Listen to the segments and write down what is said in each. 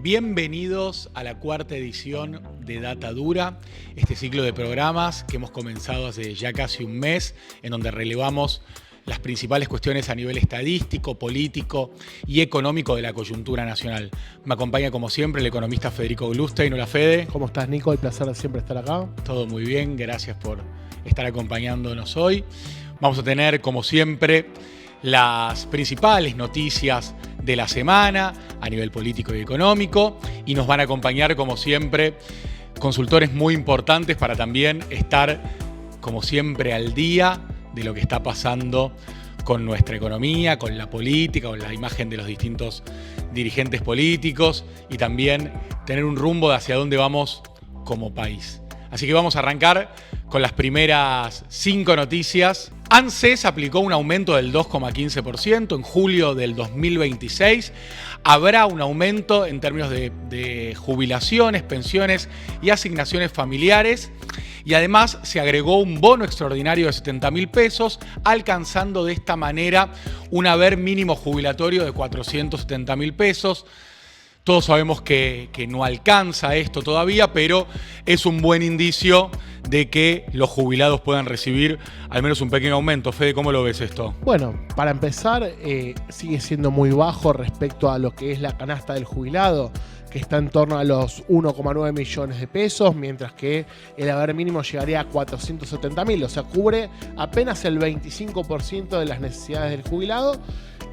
Bienvenidos a la cuarta edición de Data Dura, este ciclo de programas que hemos comenzado hace ya casi un mes, en donde relevamos las principales cuestiones a nivel estadístico, político y económico de la coyuntura nacional. Me acompaña como siempre el economista Federico Glustein. Hola Fede. ¿Cómo estás, Nico? El placer de siempre estar acá. Todo muy bien, gracias por estar acompañándonos hoy. Vamos a tener como siempre las principales noticias de la semana a nivel político y económico, y nos van a acompañar como siempre consultores muy importantes para también estar como siempre al día de lo que está pasando con nuestra economía, con la política, con la imagen de los distintos dirigentes políticos y también tener un rumbo de hacia dónde vamos como país. Así que vamos a arrancar con las primeras 5 noticias. ANSES aplicó un aumento del 2,15% en julio del 2026. Habrá un aumento en términos de jubilaciones, pensiones y asignaciones familiares. Y además se agregó un bono extraordinario de 70.000 pesos, alcanzando de esta manera un haber mínimo jubilatorio de 470.000 pesos. Todos sabemos que no alcanza esto todavía, pero es un buen indicio de que los jubilados puedan recibir al menos un pequeño aumento. Fede, ¿cómo lo ves esto? Bueno, para empezar, sigue siendo muy bajo respecto a lo que es la canasta del jubilado, que está en torno a los 1,9 millones de pesos, mientras que el haber mínimo llegaría a 470.000, o sea, cubre apenas el 25% de las necesidades del jubilado.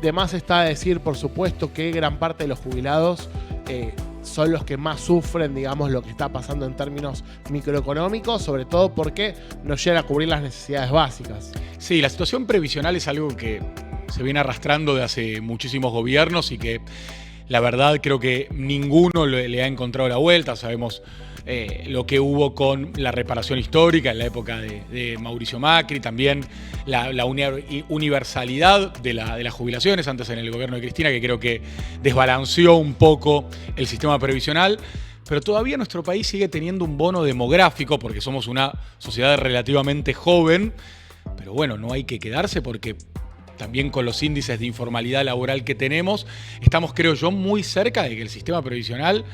De más está decir, por supuesto, que gran parte de los jubilados son los que más sufren, digamos, lo que está pasando en términos microeconómicos, sobre todo porque no llegan a cubrir las necesidades básicas. Sí, la situación previsional es algo que se viene arrastrando de hace muchísimos gobiernos y que la verdad creo que ninguno le ha encontrado la vuelta. Sabemos lo que hubo con la reparación histórica en la época de Mauricio Macri, también la universalidad de las jubilaciones antes en el gobierno de Cristina, que creo que desbalanceó un poco el sistema previsional. Pero todavía nuestro país sigue teniendo un bono demográfico porque somos una sociedad relativamente joven. Pero bueno, no hay que quedarse porque también con los índices de informalidad laboral que tenemos, estamos, creo yo, muy cerca de que el sistema previsional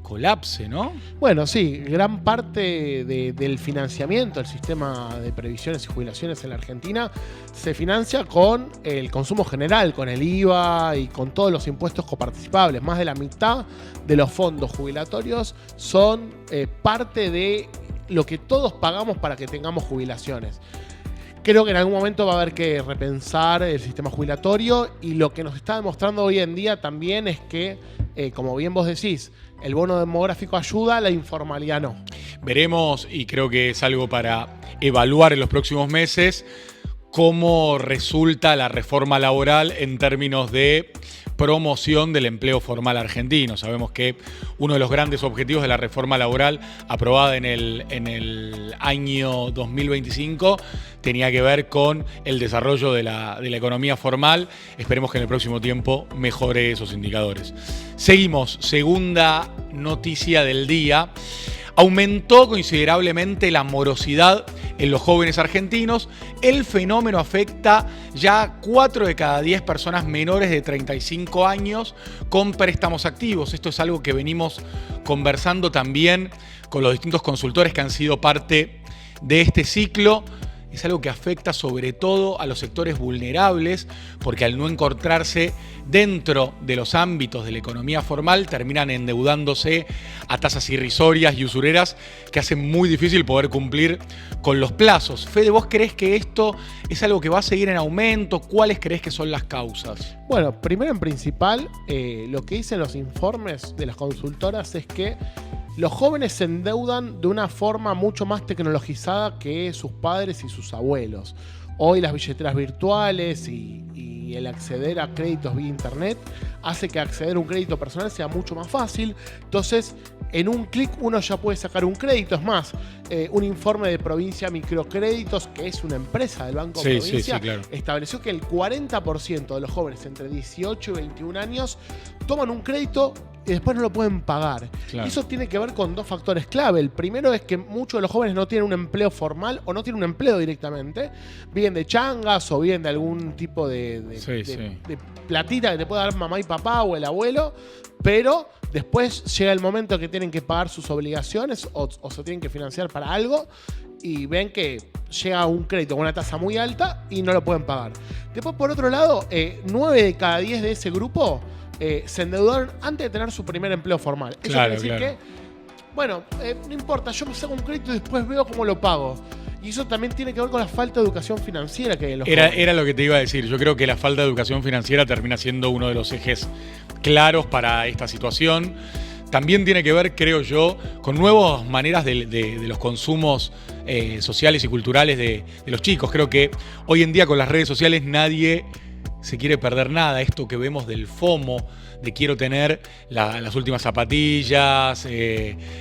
colapse, ¿no? Bueno, sí, gran parte del financiamiento del sistema de previsiones y jubilaciones en la Argentina se financia con el consumo general, con el IVA y con todos los impuestos coparticipables. Más de la mitad de los fondos jubilatorios son parte de lo que todos pagamos para que tengamos jubilaciones. Creo que en algún momento va a haber que repensar el sistema jubilatorio, y lo que nos está demostrando hoy en día también es que, como bien vos decís, el bono demográfico ayuda, la informalidad no. Veremos, y creo que es algo para evaluar en los próximos meses, cómo resulta la reforma laboral en términos de promoción del empleo formal argentino. Sabemos que uno de los grandes objetivos de la reforma laboral aprobada en el año 2025 tenía que ver con el desarrollo de la economía formal. Esperemos que en el próximo tiempo mejore esos indicadores. Seguimos, segunda noticia del día. Aumentó considerablemente la morosidad en los jóvenes argentinos. El fenómeno afecta ya a 4 de cada 10 personas menores de 35 años con préstamos activos. Esto es algo que venimos conversando también con los distintos consultores que han sido parte de este ciclo. Es algo que afecta sobre todo a los sectores vulnerables, porque al no encontrarse dentro de los ámbitos de la economía formal, terminan endeudándose a tasas irrisorias y usureras que hacen muy difícil poder cumplir con los plazos. Fede, ¿vos creés que esto es algo que va a seguir en aumento? ¿Cuáles creés que son las causas? Bueno, primero en principal, lo que dicen los informes de las consultoras es que los jóvenes se endeudan de una forma mucho más tecnologizada que sus padres y sus abuelos. Hoy las billeteras virtuales y el acceder a créditos vía internet hace que acceder a un crédito personal sea mucho más fácil. Entonces, en un clic uno ya puede sacar un crédito. Es más, un informe de Provincia Microcréditos, que es una empresa del Banco Provincia, claro, estableció que el 40% de los jóvenes entre 18 y 21 años toman un crédito y después no lo pueden pagar. Claro. Y eso tiene que ver con dos factores clave. El primero es que muchos de los jóvenes no tienen un empleo formal o no tienen un empleo directamente. Viven de changas o viven de algún tipo de platita que te puede dar mamá y papá o el abuelo, pero después llega el momento que tienen que pagar sus obligaciones o se tienen que financiar para algo y ven que llega un crédito con una tasa muy alta y no lo pueden pagar. Después, por otro lado, 9 de cada 10 de ese grupo se endeudaron antes de tener su primer empleo formal. Eso quiere decir que, bueno, no importa, yo me saco un crédito y después veo cómo lo pago. Y eso también tiene que ver con la falta de educación financiera que hay en los jóvenes. Era lo que te iba a decir. Yo creo que la falta de educación financiera termina siendo uno de los ejes claros para esta situación. También tiene que ver, creo yo, con nuevas maneras de los consumos sociales y culturales de los chicos. Creo que hoy en día con las redes sociales nadie se quiere perder nada. Esto que vemos del FOMO, de quiero tener las últimas zapatillas,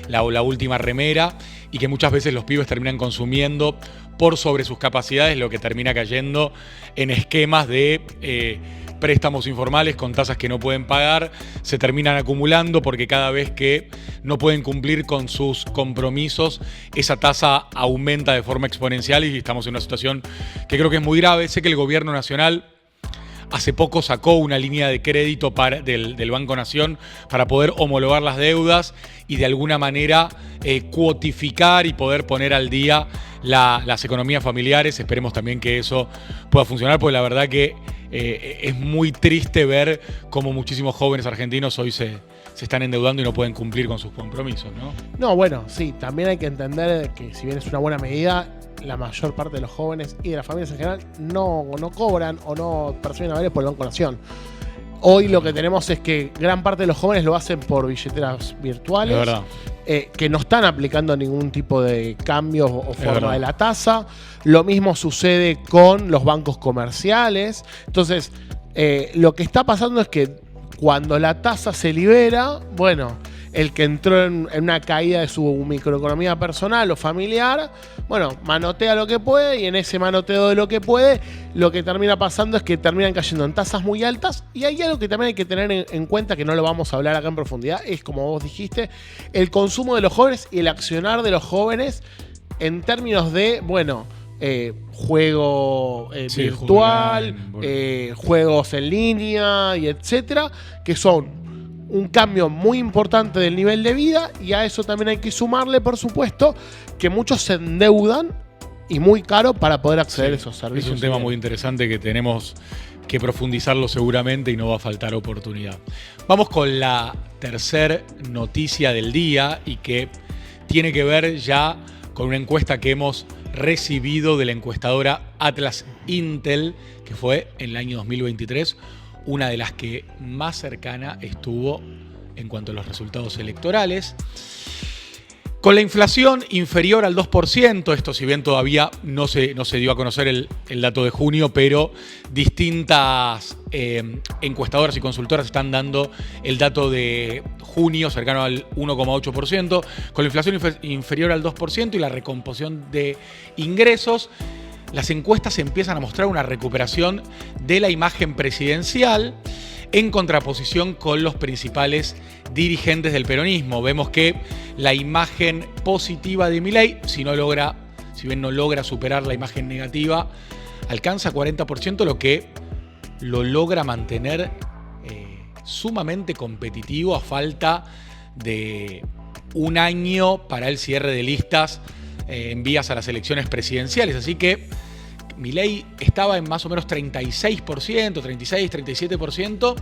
la última remera, y que muchas veces los pibes terminan consumiendo por sobre sus capacidades, lo que termina cayendo en esquemas de préstamos informales con tasas que no pueden pagar, se terminan acumulando porque cada vez que no pueden cumplir con sus compromisos, esa tasa aumenta de forma exponencial y estamos en una situación que creo que es muy grave. Sé que el gobierno nacional hace poco sacó una línea de crédito del Banco Nación para poder homologar las deudas y de alguna manera cuotificar y poder poner al día las economías familiares. Esperemos también que eso pueda funcionar, porque la verdad que es muy triste ver cómo muchísimos jóvenes argentinos hoy se están endeudando y no pueden cumplir con sus compromisos, ¿no? No, bueno, sí, también hay que entender que si bien es una buena medida, la mayor parte de los jóvenes y de las familias en general no cobran o no perciben avales por el Banco Nación. Hoy lo que tenemos es que gran parte de los jóvenes lo hacen por billeteras virtuales, Es verdad. Que no están aplicando ningún tipo de cambios o forma de la tasa. Lo mismo sucede con los bancos comerciales. Entonces, lo que está pasando es que cuando la tasa se libera, bueno, el que entró en una caída de su microeconomía personal o familiar, bueno, manotea lo que puede, y en ese manoteo de lo que puede, lo que termina pasando es que terminan cayendo en tasas muy altas. Y hay algo que también hay que tener en cuenta, que no lo vamos a hablar acá en profundidad, es, como vos dijiste, el consumo de los jóvenes y el accionar de los jóvenes en términos de, juego virtual, juegos en línea y etcétera, que son un cambio muy importante del nivel de vida. Y a eso también hay que sumarle, por supuesto, que muchos se endeudan y muy caro para poder acceder a esos servicios. Es un tema muy interesante que tenemos que profundizarlo seguramente y no va a faltar oportunidad. Vamos con la tercer noticia del día, y que tiene que ver ya con una encuesta que hemos recibido de la encuestadora Atlas Intel, que fue en el año 2023 una de las que más cercana estuvo en cuanto a los resultados electorales. Con la inflación inferior al 2%, esto si bien todavía no se dio a conocer el dato de junio, pero distintas encuestadoras y consultoras están dando el dato de junio cercano al 1,8%, con la inflación inferior al 2% y la recomposición de ingresos. Las encuestas empiezan a mostrar una recuperación de la imagen presidencial en contraposición con los principales dirigentes del peronismo. Vemos que la imagen positiva de Milei, si bien no logra superar la imagen negativa, alcanza 40%, lo que lo logra mantener sumamente competitivo a falta de un año para el cierre de listas en vías a las elecciones presidenciales. Así que Milei estaba en más o menos 36%, 36, 37%,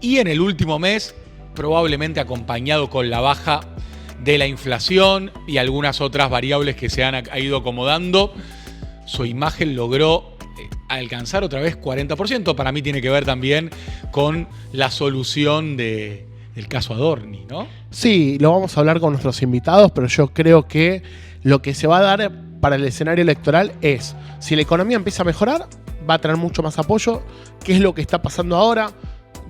y en el último mes, probablemente acompañado con la baja de la inflación y algunas otras variables que se han ido acomodando, su imagen logró alcanzar otra vez 40%. Para mí tiene que ver también con la solución del caso Adorni, ¿no? Sí, lo vamos a hablar con nuestros invitados, pero yo creo que lo que se va a dar para el escenario electoral es, si la economía empieza a mejorar, va a tener mucho más apoyo. ¿Qué es lo que está pasando ahora?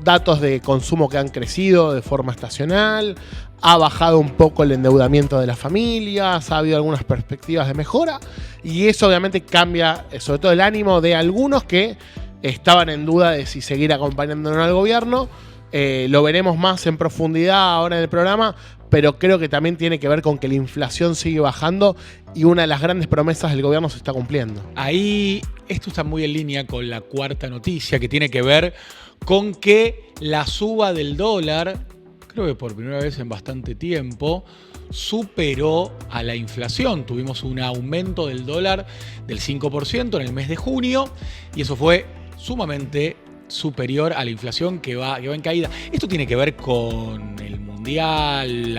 Datos de consumo que han crecido de forma estacional, ha bajado un poco el endeudamiento de las familias, ha habido algunas perspectivas de mejora, y eso obviamente cambia sobre todo el ánimo de algunos que estaban en duda de si seguir acompañándonos al gobierno. Lo veremos más en profundidad ahora en el programa, pero creo que también tiene que ver con que la inflación sigue bajando y una de las grandes promesas del gobierno se está cumpliendo. Ahí esto está muy en línea con la cuarta noticia, que tiene que ver con que la suba del dólar, creo que por primera vez en bastante tiempo, superó a la inflación. Tuvimos un aumento del dólar del 5% en el mes de junio y eso fue sumamente superior a la inflación que va en caída. Esto tiene que ver con el mundial,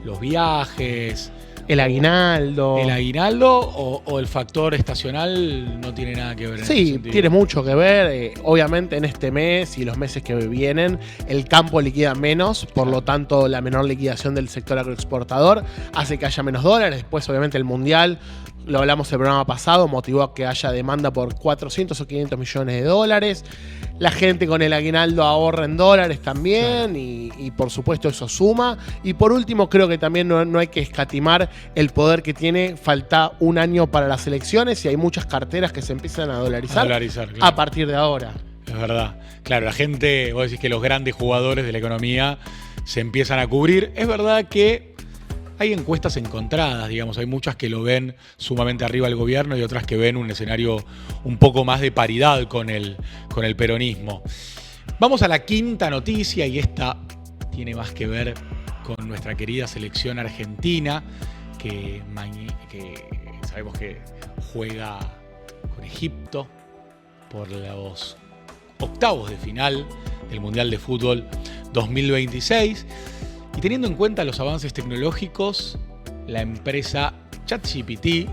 los viajes, El aguinaldo. o el factor estacional no tiene nada que ver en ese Sí, sentido. tiene mucho que ver. Obviamente en este mes y los meses que vienen el campo liquida menos, por lo tanto la menor liquidación del sector agroexportador hace que haya menos dólares. Después obviamente el mundial, lo hablamos el programa pasado, motivó a que haya demanda por 400 o 500 millones de dólares. La gente con el aguinaldo ahorra en dólares también, y por supuesto eso suma. Y por último, creo que también no hay que escatimar el poder que tiene. Falta un año para las elecciones y hay muchas carteras que se empiezan a dolarizar, Claro. a partir de ahora. Es verdad. Claro, la gente, vos decís que los grandes jugadores de la economía se empiezan a cubrir. Es verdad que hay encuestas encontradas, digamos, hay muchas que lo ven sumamente arriba al gobierno y otras que ven un escenario un poco más de paridad con el peronismo. Vamos a la quinta noticia y esta tiene más que ver con nuestra querida selección argentina, que sabemos que juega con Egipto por los octavos de final del Mundial de Fútbol 2026. Y teniendo en cuenta los avances tecnológicos, la empresa ChatGPT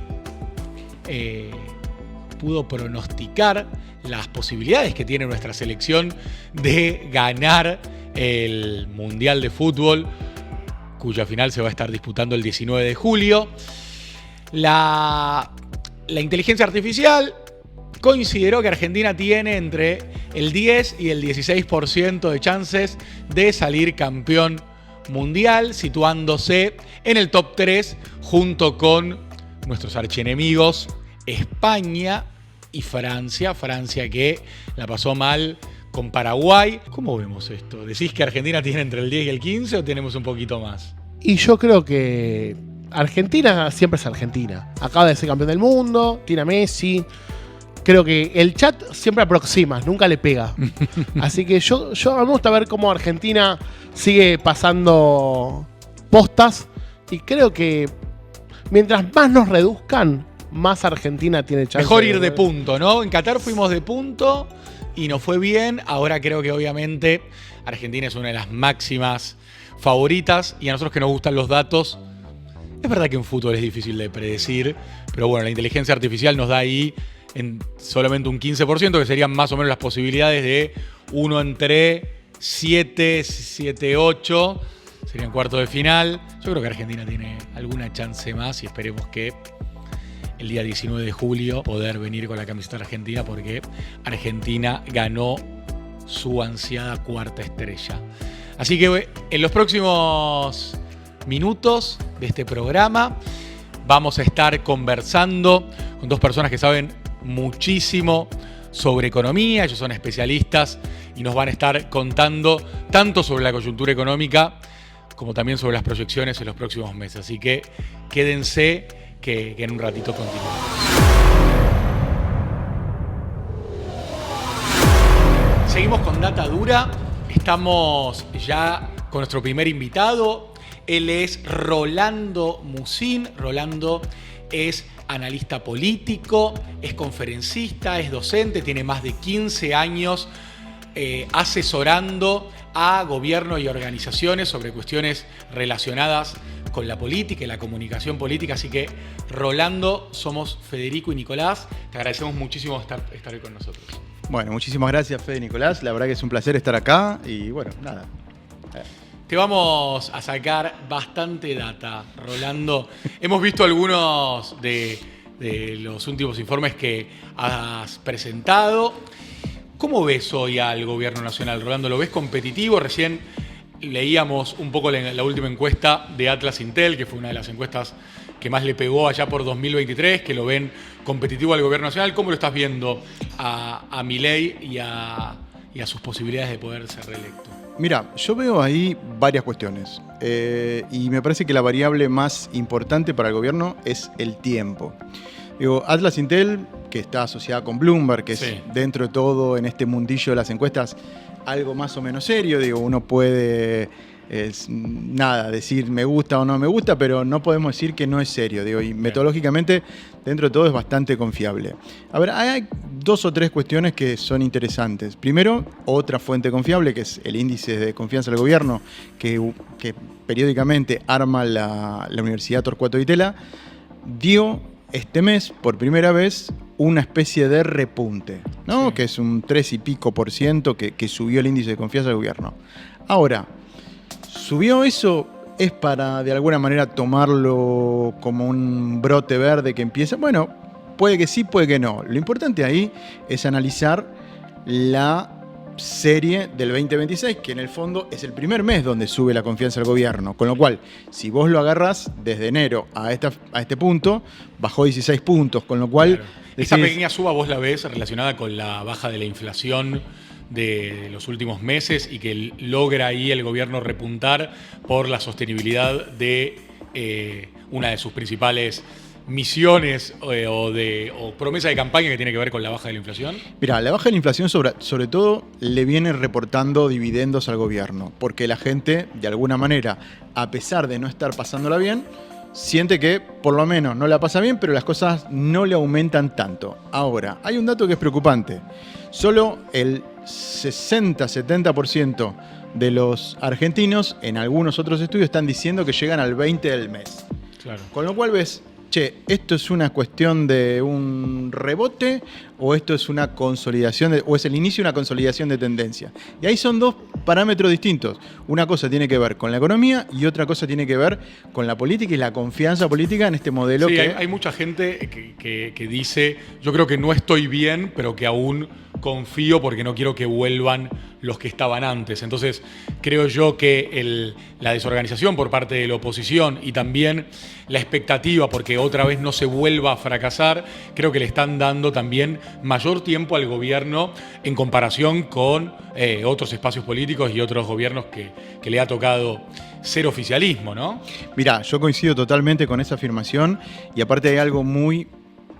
pudo pronosticar las posibilidades que tiene nuestra selección de ganar el Mundial de Fútbol, cuya final se va a estar disputando el 19 de julio. La inteligencia artificial consideró que Argentina tiene entre el 10 y el 16% de chances de salir campeón mundial, situándose en el top 3 junto con nuestros archienemigos España y Francia. Francia que la pasó mal con Paraguay. ¿Cómo vemos esto? ¿Decís que Argentina tiene entre el 10 y el 15 o tenemos un poquito más? Y yo creo que Argentina siempre es Argentina. Acaba de ser campeón del mundo, tiene a Messi. Creo que el chat siempre aproxima, nunca le pega. Así que yo a mí me gusta ver cómo Argentina sigue pasando postas. Y creo que mientras más nos reduzcan, más Argentina tiene chance. Mejor ir de punto, ¿no? En Qatar fuimos de punto y nos fue bien. Ahora creo que obviamente Argentina es una de las máximas favoritas. Y a nosotros que nos gustan los datos, es verdad que en fútbol es difícil de predecir. Pero bueno, la inteligencia artificial nos da ahí en solamente un 15%, que serían más o menos las posibilidades de 1 entre 7, 8, serían cuartos de final. Yo creo que Argentina tiene alguna chance más y esperemos que el día 19 de julio poder venir con la camiseta argentina, porque Argentina ganó su ansiada cuarta estrella. Así que en los próximos minutos de este programa vamos a estar conversando con dos personas que saben muchísimo sobre economía. Ellos son especialistas y nos van a estar contando tanto sobre la coyuntura económica como también sobre las proyecciones en los próximos meses. Así que quédense que en un ratito continuamos. Seguimos con Data Dura. Estamos ya con nuestro primer invitado. Él es Rolando Musín. Rolando es analista político, es conferencista, es docente, tiene más de 15 años asesorando a gobierno y organizaciones sobre cuestiones relacionadas con la política y la comunicación política. Así que, Rolando, somos Federico y Nicolás. Te agradecemos muchísimo estar hoy con nosotros. Bueno, muchísimas gracias, Fede y Nicolás. La verdad que es un placer estar acá y bueno, nada. Te vamos a sacar bastante data, Rolando. Hemos visto algunos de los últimos informes que has presentado. ¿Cómo ves hoy al gobierno nacional, Rolando? ¿Lo ves competitivo? Recién leíamos un poco la última encuesta de Atlas Intel, que fue una de las encuestas que más le pegó allá por 2023, que lo ven competitivo al gobierno nacional. ¿Cómo lo estás viendo a Milei y a sus posibilidades de poder ser reelecto? Mira, yo veo ahí varias cuestiones y me parece que la variable más importante para el gobierno es el tiempo. Digo, Atlas Intel, que está asociada con Bloomberg, que Sí. es dentro de todo en este mundillo de las encuestas algo más o menos serio. Digo, uno puede decir me gusta o no me gusta, pero no podemos decir que no es serio. Digo, y metodológicamente dentro de todo es bastante confiable. A ver, hay 2 o 3 cuestiones que son interesantes. Primero, otra fuente confiable, que es el índice de confianza del gobierno, que periódicamente arma la Universidad Torcuato Di Itela, dio este mes, por primera vez, una especie de repunte, ¿no? Sí. Que es un 3 y pico % que subió el índice de confianza del gobierno. Ahora, ¿subió eso? ¿Es para, de alguna manera, tomarlo como un brote verde que empieza? Bueno, puede que sí, puede que no. Lo importante ahí es analizar la serie del 2026, que en el fondo es el primer mes donde sube la confianza del gobierno. Con lo cual, si vos lo agarrás desde enero a este punto, bajó 16 puntos. Con lo cual, Claro. Esa pequeña suba vos la ves relacionada con la baja de la inflación de los últimos meses y que logra ahí el gobierno repuntar por la sostenibilidad de una de sus principales misiones o promesa de campaña que tiene que ver con la baja de la inflación? Mira, la baja de la inflación sobre todo le viene reportando dividendos al gobierno, porque la gente, de alguna manera, a pesar de no estar pasándola bien, siente que por lo menos no la pasa bien, pero las cosas no le aumentan tanto. Ahora, hay un dato que es preocupante. Solo el 60-70% de los argentinos, en algunos otros estudios, están diciendo que llegan al 20 del mes. Claro. Con lo cual ves, che, ¿esto es una cuestión de un rebote o esto es una consolidación o es el inicio de una consolidación de tendencia? Y ahí son 2 parámetros distintos. Una cosa tiene que ver con la economía y otra cosa tiene que ver con la política y la confianza política en este modelo. Sí, que hay mucha gente que dice, yo creo que no estoy bien, pero que aún confío porque no quiero que vuelvan los que estaban antes. Entonces, creo yo que la desorganización por parte de la oposición y también la expectativa porque otra vez no se vuelva a fracasar, creo que le están dando también mayor tiempo al gobierno en comparación con otros espacios políticos y otros gobiernos que le ha tocado ser oficialismo, ¿no? Mirá, yo coincido totalmente con esa afirmación y aparte hay algo muy,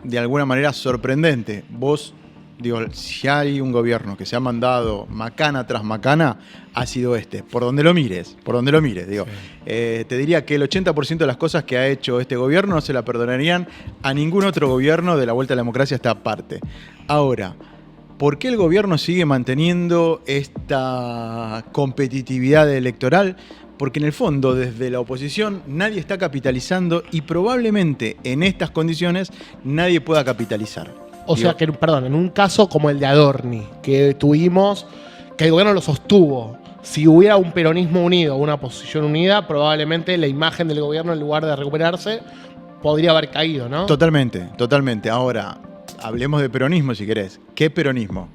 de alguna manera, sorprendente. Vos, digo, si hay un gobierno que se ha mandado macana tras macana, ha sido este. Por donde lo mires, digo. Sí. Te diría que el 80% de las cosas que ha hecho este gobierno no se la perdonarían a ningún otro gobierno de la vuelta a la democracia esta parte. Ahora, ¿por qué el gobierno sigue manteniendo esta competitividad electoral? Porque en el fondo, desde la oposición, nadie está capitalizando y probablemente en estas condiciones nadie pueda capitalizar. O sea que, perdón, en un caso como el de Adorni, que tuvimos, que el gobierno lo sostuvo, si hubiera un peronismo unido, una oposición unida, probablemente la imagen del gobierno, en lugar de recuperarse, podría haber caído, ¿no? Totalmente, totalmente. Ahora, hablemos de peronismo si querés. ¿Qué peronismo?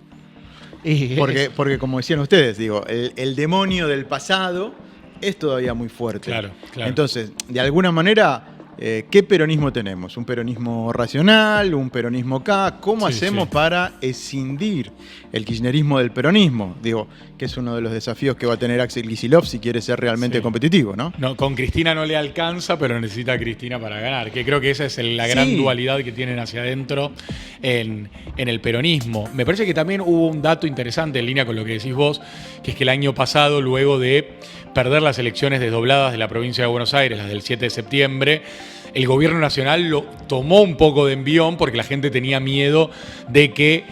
Porque como decían ustedes, digo, el demonio del pasado es todavía muy fuerte. Claro, claro. Entonces, de alguna manera, ¿qué peronismo tenemos? ¿Un peronismo racional? ¿Un peronismo acá? ¿Cómo Sí, hacemos sí. para escindir el kirchnerismo del peronismo? Digo, que es uno de los desafíos que va a tener Axel Kicillof si quiere ser realmente Sí. competitivo, ¿no? No, con Cristina no le alcanza, pero necesita a Cristina para ganar. Que creo que esa es la gran Sí. dualidad que tienen hacia adentro en el peronismo. Me parece que también hubo un dato interesante en línea con lo que decís vos, que es que el año pasado, luego de perder las elecciones desdobladas de la provincia de Buenos Aires, las del 7 de septiembre, el gobierno nacional lo tomó un poco de envión porque la gente tenía miedo de que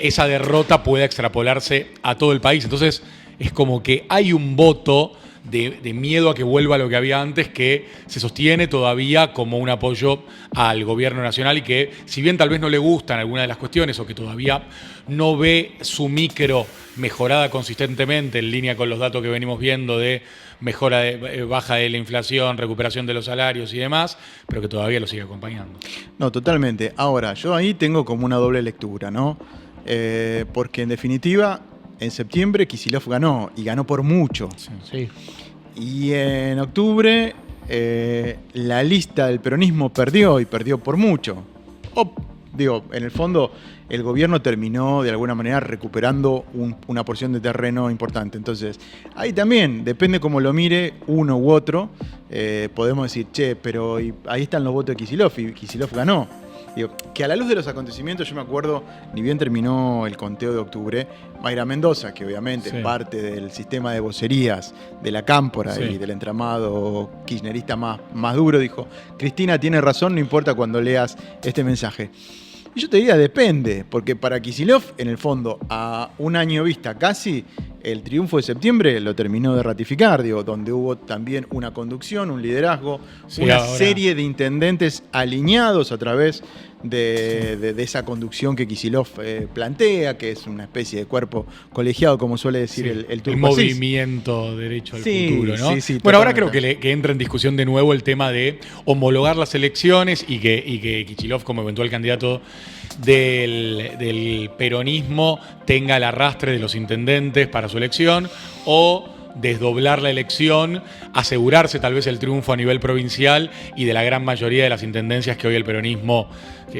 esa derrota pueda extrapolarse a todo el país. Entonces, es como que hay un voto de miedo a que vuelva lo que había antes, que se sostiene todavía como un apoyo al gobierno nacional y que, si bien tal vez no le gustan algunas de las cuestiones o que todavía no ve su micro mejorada consistentemente en línea con los datos que venimos viendo de mejora baja de la inflación, recuperación de los salarios y demás, pero que todavía lo sigue acompañando. No, totalmente. Ahora, yo ahí tengo como una doble lectura, ¿no? Porque en definitiva, en septiembre Kicillof ganó, y ganó por mucho. Sí. Y en octubre la lista del peronismo perdió, y perdió por mucho. O Digo, en el fondo, el gobierno terminó de alguna manera recuperando una porción de terreno importante. Entonces, ahí también, depende cómo lo mire uno u otro, podemos decir, che, pero ahí están los votos de Kicillof y Kicillof ganó. Digo, que a la luz de los acontecimientos, yo me acuerdo, ni bien terminó el conteo de octubre, Mayra Mendoza, que obviamente es parte del sistema de vocerías de la Cámpora y del entramado kirchnerista más duro, dijo, Cristina tiene razón, no importa cuando leas este mensaje. Y yo te diría, depende, porque para Kicillof, en el fondo, a un año vista casi, el triunfo de septiembre lo terminó de ratificar, digo, donde hubo también una conducción, un liderazgo, una serie de intendentes alineados a través de esa conducción que Kicillof plantea, que es una especie de cuerpo colegiado, como suele decir el turco. El movimiento derecho al futuro, ¿no? Bueno, ahora creo que entra en discusión de nuevo el tema de homologar las elecciones y que Kicillof, como eventual candidato del peronismo, tenga el arrastre de los intendentes para su elección, o desdoblar la elección, asegurarse tal vez el triunfo a nivel provincial y de la gran mayoría de las intendencias que hoy el peronismo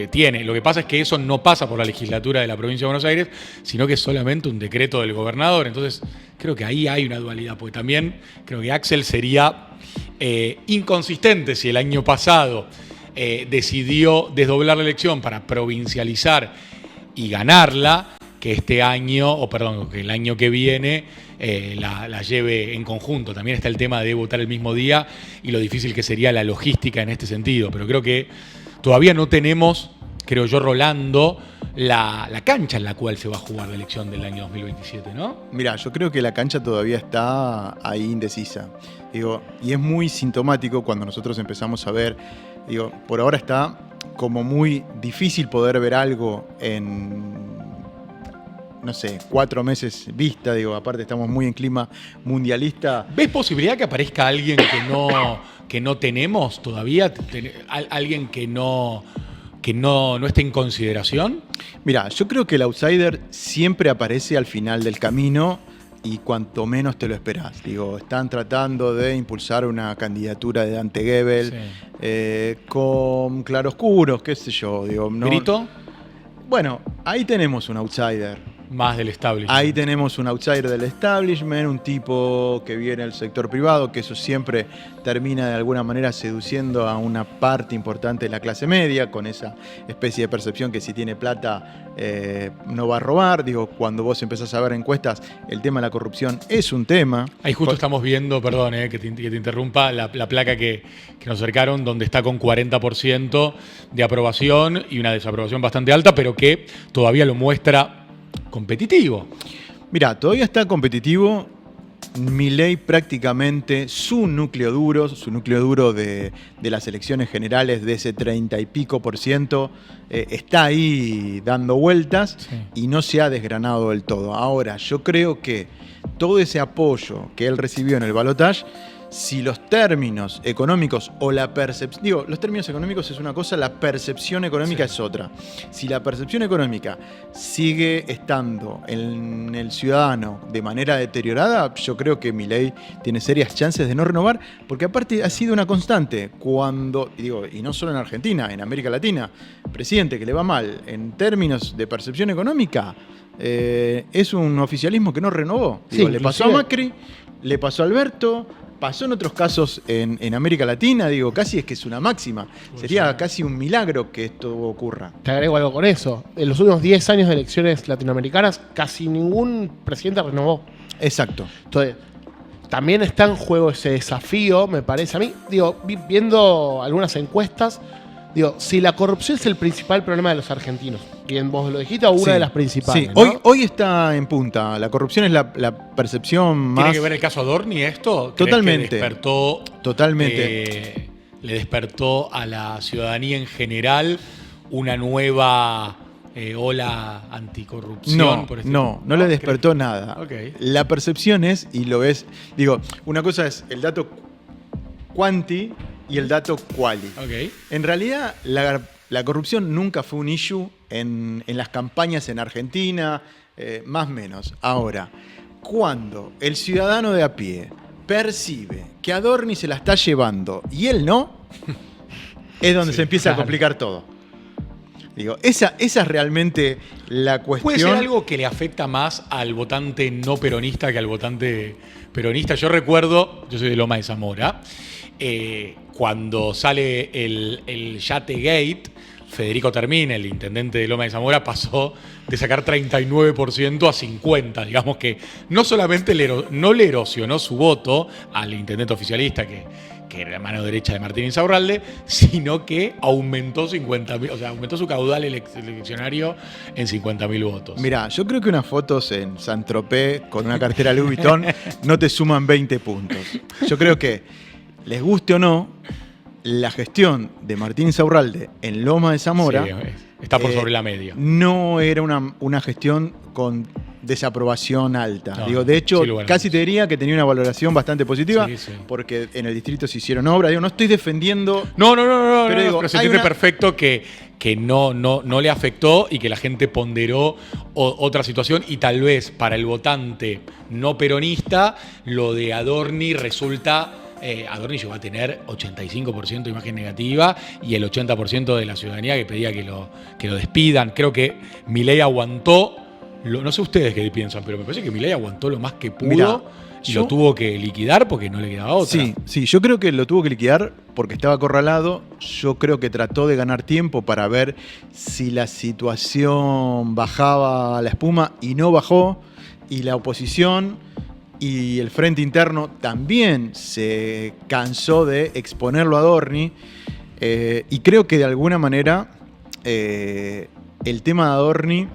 tiene. Lo que pasa es que eso no pasa por la legislatura de la provincia de Buenos Aires, sino que es solamente un decreto del gobernador. Entonces creo que ahí hay una dualidad, porque también creo que Axel sería inconsistente si el año pasado decidió desdoblar la elección para provincializar y ganarla, que este año, que el año que viene la lleve en conjunto. También está el tema de votar el mismo día y lo difícil que sería la logística en este sentido. Pero creo que todavía no tenemos, creo yo, Rolando, la cancha en la cual se va a jugar la elección del año 2027, ¿no? Mirá, yo creo que la cancha todavía está ahí indecisa. Digo, y es muy sintomático cuando nosotros empezamos a ver, digo, por ahora está como muy difícil poder ver algo en, no sé, 4 meses vista, digo, aparte estamos muy en clima mundialista. ¿Ves posibilidad que aparezca alguien que no tenemos todavía? ¿Alguien que no esté en consideración? Mira, yo creo que el outsider siempre aparece al final del camino y cuanto menos te lo esperás. Digo, están tratando de impulsar una candidatura de Dante Gebel con claroscuros, qué sé yo. Digo, no, ¿Grito? Bueno, ahí tenemos un outsider. Más del establishment. Ahí tenemos un outsider del establishment, un tipo que viene del sector privado, que eso siempre termina de alguna manera seduciendo a una parte importante de la clase media, con esa especie de percepción que si tiene plata no va a robar. Digo, cuando vos empezás a ver encuestas, el tema de la corrupción es un tema. Ahí justo estamos viendo, perdón que te interrumpa, la placa que nos acercaron, donde está con 40% de aprobación y una desaprobación bastante alta, pero que todavía lo muestra competitivo. Mirá, todavía está competitivo. Milei prácticamente su núcleo duro de las elecciones generales, de ese 30 y pico %, está ahí dando vueltas y no se ha desgranado del todo. Ahora, yo creo que todo ese apoyo que él recibió en el balotaje, si los términos económicos o la percepción... Digo, los términos económicos es una cosa, la percepción económica es otra. Si la percepción económica sigue estando en el ciudadano de manera deteriorada, yo creo que Milei tiene serias chances de no renovar, porque aparte ha sido una constante. Cuando, y no solo en Argentina, en América Latina, presidente que le va mal en términos de percepción económica, es un oficialismo que no renovó. Le pasó a Macri, le pasó a Alberto... Pasó en otros casos en América Latina, casi es que es una máxima. Sería casi un milagro que esto ocurra. Te agrego algo con eso. En los últimos 10 años de elecciones latinoamericanas, casi ningún presidente renovó. Exacto. Entonces, también está en juego ese desafío, me parece a mí. Viendo algunas encuestas, si la corrupción es el principal problema de los argentinos, bien vos lo dijiste, o una de las principales. Sí, ¿no? hoy está en punta. La corrupción es la percepción más... ¿Tiene que ver el caso Adorni esto? Totalmente. Totalmente. Le despertó a la ciudadanía en general una nueva ola anticorrupción. No le despertó nada. Okay. La percepción es, y lo ves, una cosa es el dato quanti y el dato quali. Okay. En realidad, la corrupción nunca fue un issue en las campañas en Argentina, más o menos. Ahora, cuando el ciudadano de a pie percibe que Adorni se la está llevando y él no, es donde se empieza a complicar todo. Digo, esa es realmente la cuestión. ¿Puede ser algo que le afecta más al votante no peronista que al votante peronista? Yo recuerdo, yo soy de Loma de Zamora, cuando sale el Yate Gate, Federico Termín, el intendente de Loma de Zamora, pasó de sacar 39% a 50%. Digamos que no solamente no le erosionó su voto al intendente oficialista, que era la mano derecha de Martín Insaurralde, sino que aumentó 50.000, o sea, aumentó su caudal eleccionario en 50.000 votos. Mirá, yo creo que unas fotos en Saint-Tropez con una cartera Louis Vuitton no te suman 20 puntos. Yo creo que, les guste o no, la gestión de Martín Insaurralde en Loma de Zamora Sí, está por sobre la media. no era una gestión con desaprobación alta. No, Digo, de hecho, sin lugar a casi dudas. te diría que tenía una valoración bastante positiva, Sí, sí. porque en el distrito se hicieron obras. Digo, no estoy defendiendo. No, Pero digo, pero se hay entiende una- perfecto que no le afectó y que la gente ponderó otra situación, y tal vez para el votante no peronista lo de Adorni resulta... Adorni llegó a tener 85% de imagen negativa y el 80% de la ciudadanía que pedía que lo despidan. Creo que Milei aguantó, no sé ustedes qué piensan, pero me parece que Milei aguantó lo más que pudo. Mirá, y lo tuvo que liquidar porque no le quedaba otra. Sí, yo creo que lo tuvo que liquidar porque estaba acorralado. Yo creo que trató de ganar tiempo para ver si la situación bajaba la espuma, y no bajó. Y la oposición y el frente interno también se cansó de exponerlo a Adorni. Y creo que de alguna manera el tema de Adorni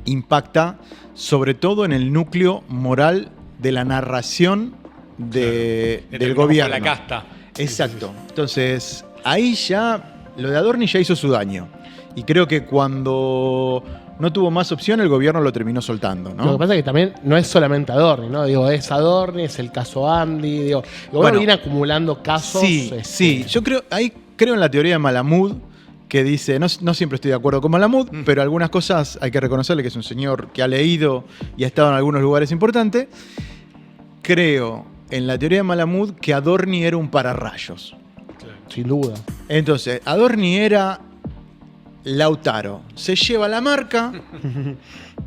impacta sobre todo en el núcleo moral de la narración del Terminamos gobierno. con la casta. Exacto. Entonces, ahí ya, lo de Adorni ya hizo su daño. Y creo que cuando no tuvo más opción, el gobierno lo terminó soltando, ¿no? Lo que pasa es que también no es solamente Adorni, ¿no? Digo, es Adorni, es el caso Andy, digo, el gobierno Bueno, viene acumulando casos. Sí, sí. Yo creo en la teoría de Malamud, que dice, no siempre estoy de acuerdo con Malamud, pero algunas cosas hay que reconocerle que es un señor que ha leído y ha estado en algunos lugares importantes. Creo en la teoría de Malamud que Adorni era un pararrayos. Sin duda. Entonces, Adorni era Lautaro. Se lleva la marca,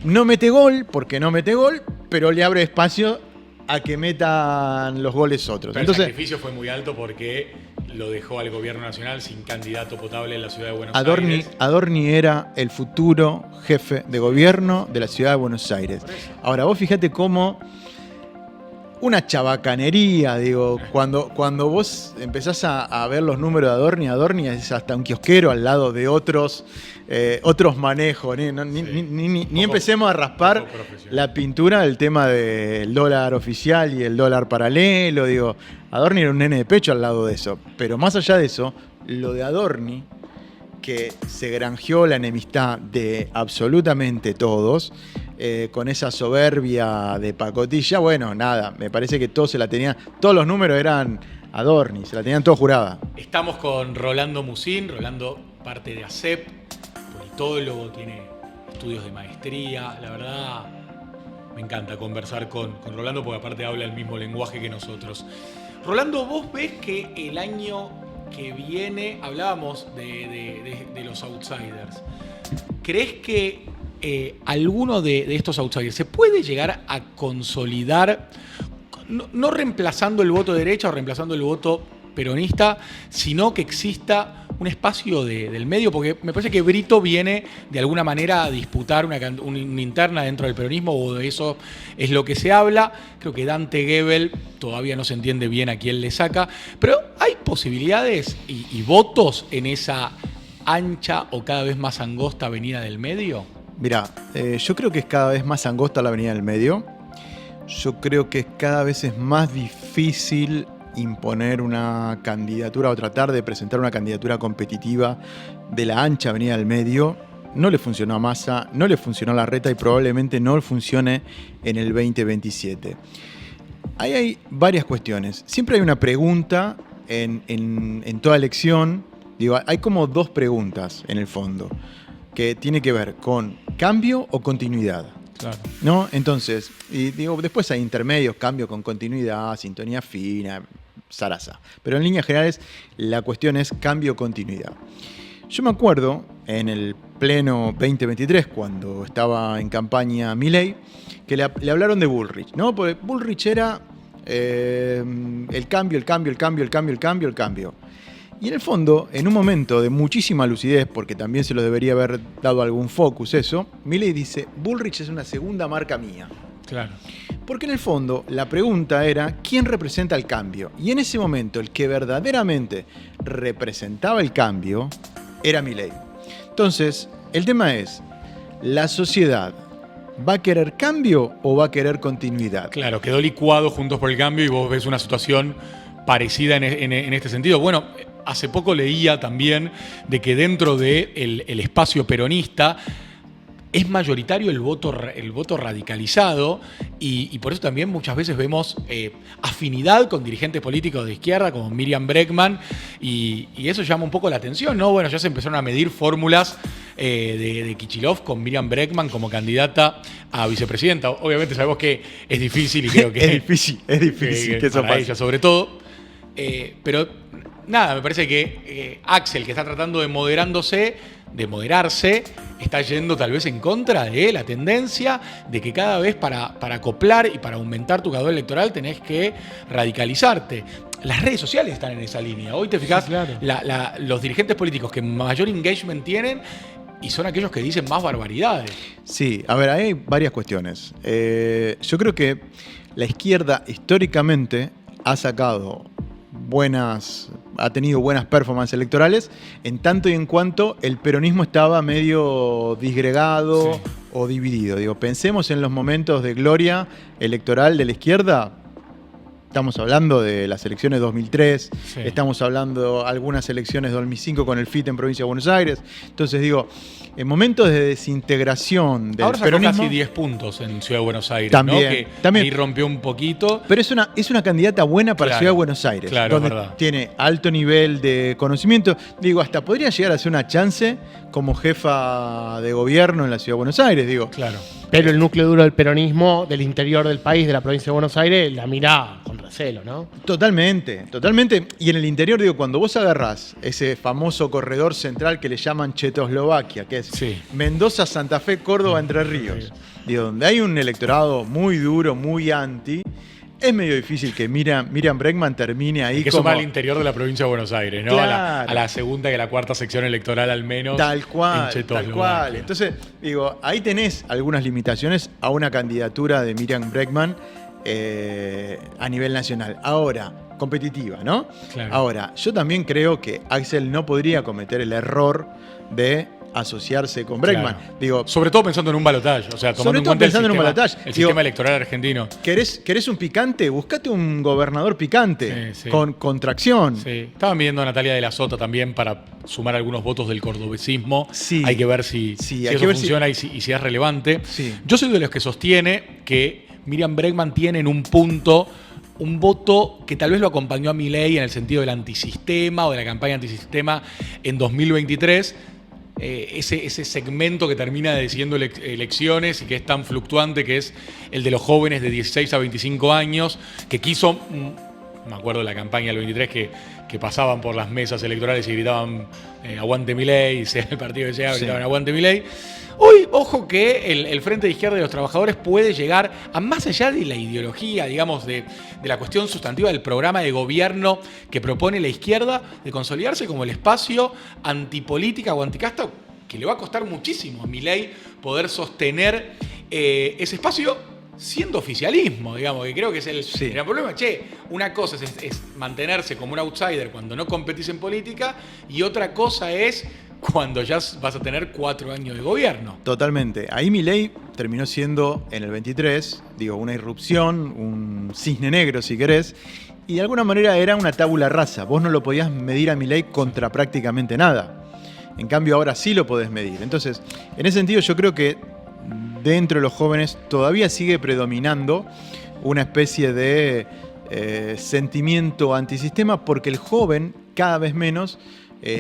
no mete gol, porque no mete gol, pero le abre espacio a que metan los goles otros. Pero Entonces, el sacrificio fue muy alto porque lo dejó al gobierno nacional sin candidato potable en la ciudad de Buenos Aires. Adorni era el futuro jefe de gobierno de la ciudad de Buenos Aires. Ahora, vos fíjate cómo una chabacanería, digo, cuando vos empezás a ver los números de Adorni es hasta un kiosquero al lado de otros manejos. Ni empecemos a raspar la pintura del tema del dólar oficial y el dólar paralelo. Digo, Adorni era un nene de pecho al lado de eso. Pero más allá de eso, lo de Adorni, que se granjeó la enemistad de absolutamente todos, con esa soberbia de pacotilla, bueno, nada, me parece que todos se la tenían, todos los números eran Adorni, se la tenían todos jurada. Estamos con Rolando Musín, Rolando parte de ACEP, politólogo, tiene estudios de maestría, la verdad me encanta conversar con Rolando porque aparte habla el mismo lenguaje que nosotros. Rolando, ¿vos ves que el año que viene, hablábamos de los outsiders, crees que alguno de estos outsiders se puede llegar a consolidar, no reemplazando el voto de derecha o reemplazando el voto peronista, sino que exista un espacio del medio? Porque me parece que Brito viene de alguna manera a disputar una interna dentro del peronismo, o de eso es lo que se habla. Creo que Dante Gebel todavía no se entiende bien a quién le saca, pero hay posibilidades y votos en esa ancha o cada vez más angosta avenida del medio. Mirá, yo creo que es cada vez más angosta la avenida del medio. Yo creo que cada vez es más difícil imponer una candidatura o tratar de presentar una candidatura competitiva de la ancha avenida del medio. No le funcionó a Massa, no le funcionó a Larreta y probablemente no funcione en el 2027. Ahí hay varias cuestiones. Siempre hay una pregunta en toda elección. Digo, hay como dos preguntas en el fondo, que tiene que ver con cambio o continuidad. Claro. ¿No? Entonces, y digo, después hay intermedios, cambio con continuidad, sintonía fina, zaraza. Pero en líneas generales, la cuestión es cambio-continuidad. Yo me acuerdo, en el pleno 2023, cuando estaba en campaña Milei, que le hablaron de Bullrich, ¿no? Porque Bullrich era el cambio. Y en el fondo, en un momento de muchísima lucidez, porque también se lo debería haber dado algún focus eso, Milei dice, Bullrich es una segunda marca mía. Claro. Porque en el fondo la pregunta era, ¿quién representa el cambio? Y en ese momento el que verdaderamente representaba el cambio era Milei. Entonces, el tema es, ¿la sociedad va a querer cambio o va a querer continuidad? Claro, quedó licuado Juntos por el Cambio y vos ves una situación parecida en este sentido. Bueno, hace poco leía también de que dentro del espacio peronista es mayoritario el voto radicalizado y por eso también muchas veces vemos afinidad con dirigentes políticos de izquierda como Miriam Bregman y eso llama un poco la atención, ¿no? Bueno, ya se empezaron a medir fórmulas de Kicillof con Miriam Bregman como candidata a vicepresidenta. Obviamente sabemos que es difícil y creo que es difícil que eso para pase. ella sobre todo, pero nada, me parece que Axel, que está tratando de moderarse, está yendo tal vez en contra de la tendencia de que cada vez para acoplar y para aumentar tu caudal electoral tenés que radicalizarte. Las redes sociales están en esa línea. Hoy te fijas, sí, claro, los dirigentes políticos que mayor engagement tienen y son aquellos que dicen más barbaridades. Sí, a ver, hay varias cuestiones. Yo creo que la izquierda históricamente ha tenido buenas performances electorales, en tanto y en cuanto el peronismo estaba medio disgregado, sí, o dividido. Digo, pensemos en los momentos de gloria electoral de la izquierda. Estamos hablando de las elecciones de 2003, sí, estamos hablando de algunas elecciones de 2005 con el FIT en Provincia de Buenos Aires. Entonces digo, en momentos de desintegración del ahora peronismo... Ahora sacó casi 10 puntos en Ciudad de Buenos Aires, también, ¿no? Que también, ahí rompió un poquito. Pero es una candidata buena para, claro, Ciudad de Buenos Aires, claro, donde verdad, tiene alto nivel de conocimiento. Digo, hasta podría llegar a ser una chance como jefa de gobierno en la Ciudad de Buenos Aires, digo. Claro. Pero el núcleo duro del peronismo del interior del país, de la provincia de Buenos Aires, la mira con recelo, ¿no? Totalmente, totalmente. Y en el interior, digo, cuando vos agarrás ese famoso corredor central que le llaman Checoslovaquia, que es, sí, Mendoza, Santa Fe, Córdoba, Entre Ríos, sí, digo, donde hay un electorado muy duro, muy anti, es medio difícil que Miriam Bregman termine ahí. Que como... eso va al interior de la provincia de Buenos Aires, ¿no? Claro. A la segunda y a la cuarta sección electoral al menos. Tal cual. Entonces, digo, ahí tenés algunas limitaciones a una candidatura de Miriam Bregman a nivel nacional. Ahora, competitiva, ¿no? Claro. Ahora, yo también creo que Axel no podría cometer el error de asociarse con Bregman. Claro. Digo, sobre todo pensando en un balotaje, o sea, tomando en cuenta el sistema electoral argentino. ¿Querés un picante? Buscate un gobernador picante, sí, sí, con tracción. Sí. Estaban viendo a Natalia de la Sota también para sumar algunos votos del cordobesismo. Sí. Hay que ver si eso funciona y si es relevante. Sí. Yo soy de los que sostiene que Miriam Bregman tiene en un punto un voto que tal vez lo acompañó a Milei en el sentido del antisistema o de la campaña antisistema en 2023. Ese segmento que termina decidiendo elecciones y que es tan fluctuante, que es el de los jóvenes de 16 a 25 años, que quiso, me acuerdo de la campaña del 23, que pasaban por las mesas electorales y gritaban aguante Milei, sea el partido que sea, gritaban aguante Milei. Hoy, ojo que el Frente de Izquierda de los Trabajadores puede llegar a más allá de la ideología, digamos, de la cuestión sustantiva del programa de gobierno que propone la izquierda, de consolidarse como el espacio antipolítica o anticasta, que le va a costar muchísimo a Milei poder sostener ese espacio siendo oficialismo, digamos, que creo que es el gran problema. Una cosa es mantenerse como un outsider cuando no competís en política y otra cosa es cuando ya vas a tener 4 años de gobierno. Totalmente. Ahí Milei terminó siendo, en el 23, digo, una irrupción, un cisne negro, si querés, y de alguna manera era una tabula rasa. Vos no lo podías medir a Milei contra prácticamente nada. En cambio, ahora sí lo podés medir. Entonces, en ese sentido, yo creo que dentro de los jóvenes todavía sigue predominando una especie de sentimiento antisistema, porque el joven, cada vez menos,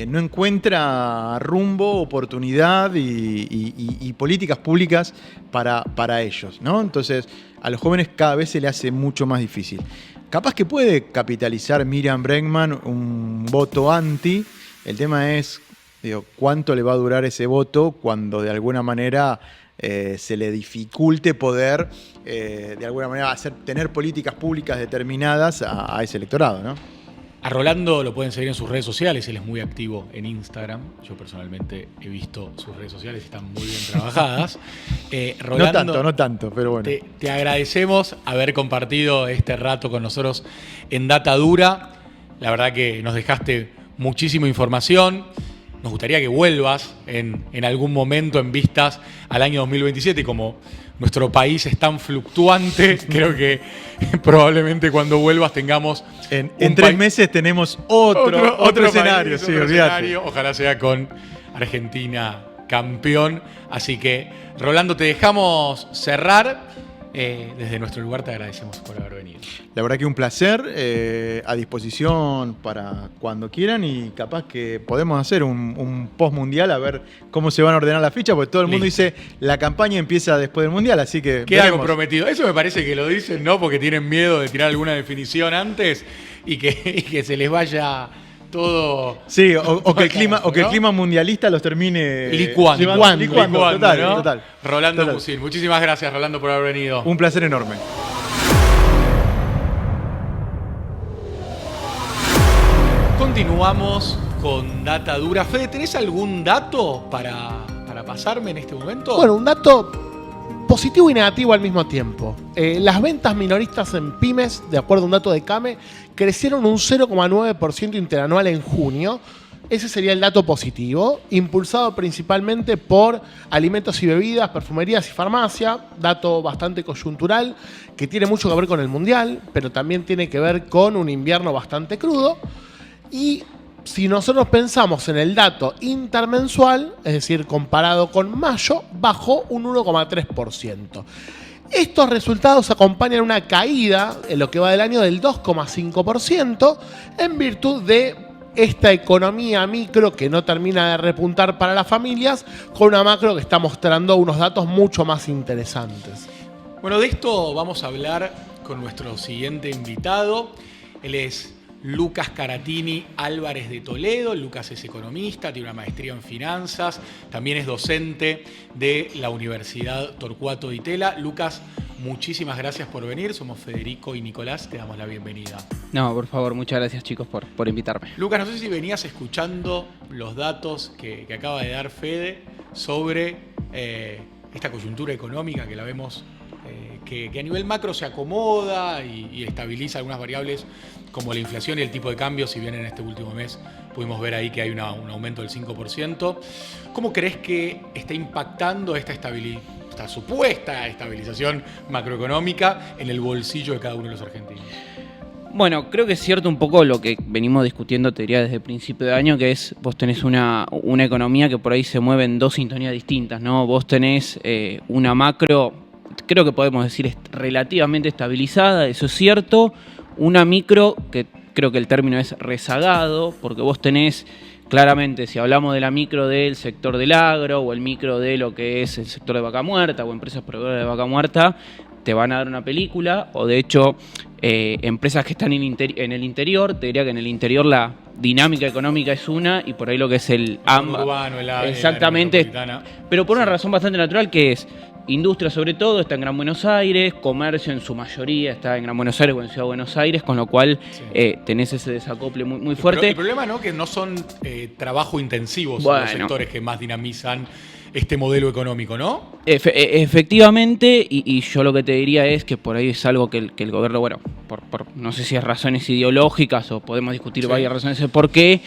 no encuentra rumbo, oportunidad y políticas públicas para ellos, ¿no? Entonces, a los jóvenes cada vez se le hace mucho más difícil. Capaz que puede capitalizar Miriam Bregman un voto anti. El tema es Digo, ¿cuánto le va a durar ese voto cuando de alguna manera se le dificulte poder, de alguna manera, tener políticas públicas determinadas a ese electorado, ¿no? A Rolando lo pueden seguir en sus redes sociales, él es muy activo en Instagram. Yo personalmente he visto sus redes sociales, están muy bien trabajadas. Rolando, No tanto, pero bueno. Te agradecemos haber compartido este rato con nosotros en Data Dura. La verdad que nos dejaste muchísima información. Nos gustaría que vuelvas en algún momento en vistas al año 2027 y como nuestro país es tan fluctuante, creo que probablemente cuando vuelvas tengamos... En 3 meses tenemos otro escenario, país, sí, otro olvídate. escenario. Ojalá sea con Argentina campeón. Así que, Rolando, te dejamos cerrar. Desde nuestro lugar te agradecemos por haber venido. La verdad que un placer, a disposición para cuando quieran y capaz que podemos hacer un post-mundial a ver cómo se van a ordenar las fichas, porque todo el mundo dice la campaña empieza después del mundial, así que queda veremos. comprometido. Eso me parece que lo dicen, ¿no? Porque tienen miedo de tirar alguna definición antes y que se les vaya todo... Sí, o que el clima, ¿no? o que el clima mundialista los termine licuando, total, ¿no? total. Rolando Total. Musil, muchísimas gracias, Rolando, por haber venido. Un placer enorme. Continuamos con Data Dura. Fede, ¿tenés algún dato para pasarme en este momento? Bueno, un dato positivo y negativo al mismo tiempo. Las ventas minoristas en pymes, de acuerdo a un dato de CAME, crecieron un 0,9% interanual en junio. Ese sería el dato positivo, impulsado principalmente por alimentos y bebidas, perfumerías y farmacia, dato bastante coyuntural que tiene mucho que ver con el mundial, pero también tiene que ver con un invierno bastante crudo. Y si nosotros pensamos en el dato intermensual, es decir, comparado con mayo, bajó un 1,3%. Estos resultados acompañan una caída en lo que va del año del 2,5% en virtud de esta economía micro que no termina de repuntar para las familias, con una macro que está mostrando unos datos mucho más interesantes. Bueno, de esto vamos a hablar con nuestro siguiente invitado. Él es Lucas Caratini Álvarez de Toledo. Lucas es economista, tiene una maestría en finanzas, también es docente de la Universidad Torcuato Di Tella. Lucas, muchísimas gracias por venir. Somos Federico y Nicolás, te damos la bienvenida. No, por favor, muchas gracias chicos por invitarme. Lucas, no sé si venías escuchando los datos que acaba de dar Fede sobre esta coyuntura económica que la vemos que a nivel macro se acomoda y estabiliza algunas variables como la inflación y el tipo de cambio, si bien en este último mes pudimos ver ahí que hay un aumento del 5%. ¿Cómo crees que está impactando esta supuesta estabilización macroeconómica en el bolsillo de cada uno de los argentinos? Bueno, creo que es cierto un poco lo que venimos discutiendo, te diría, desde el principio de año, que es, vos tenés una economía que por ahí se mueve en dos sintonías distintas, ¿no? Vos tenés una macro, creo que podemos decir, relativamente estabilizada, eso es cierto. Una micro, que creo que el término es rezagado, porque vos tenés claramente, si hablamos de la micro del sector del agro o el micro de lo que es el sector de vaca muerta o empresas proveedoras de vaca muerta, te van a dar una película, o de hecho empresas que están en el interior, te diría que en el interior la dinámica económica es una y por ahí lo que es el AMBA. Urbano, exactamente, pero por una razón bastante natural, que es industria sobre todo está en Gran Buenos Aires, comercio en su mayoría está en Gran Buenos Aires o en Ciudad de Buenos Aires, con lo cual tenés ese desacople muy fuerte. El problema, ¿no?, que no son trabajo intensivos los sectores que más dinamizan este modelo económico, ¿no? Efectivamente, y yo lo que te diría es que por ahí es algo que el gobierno, bueno, por no sé si es razones ideológicas o podemos discutir varias razones de por qué,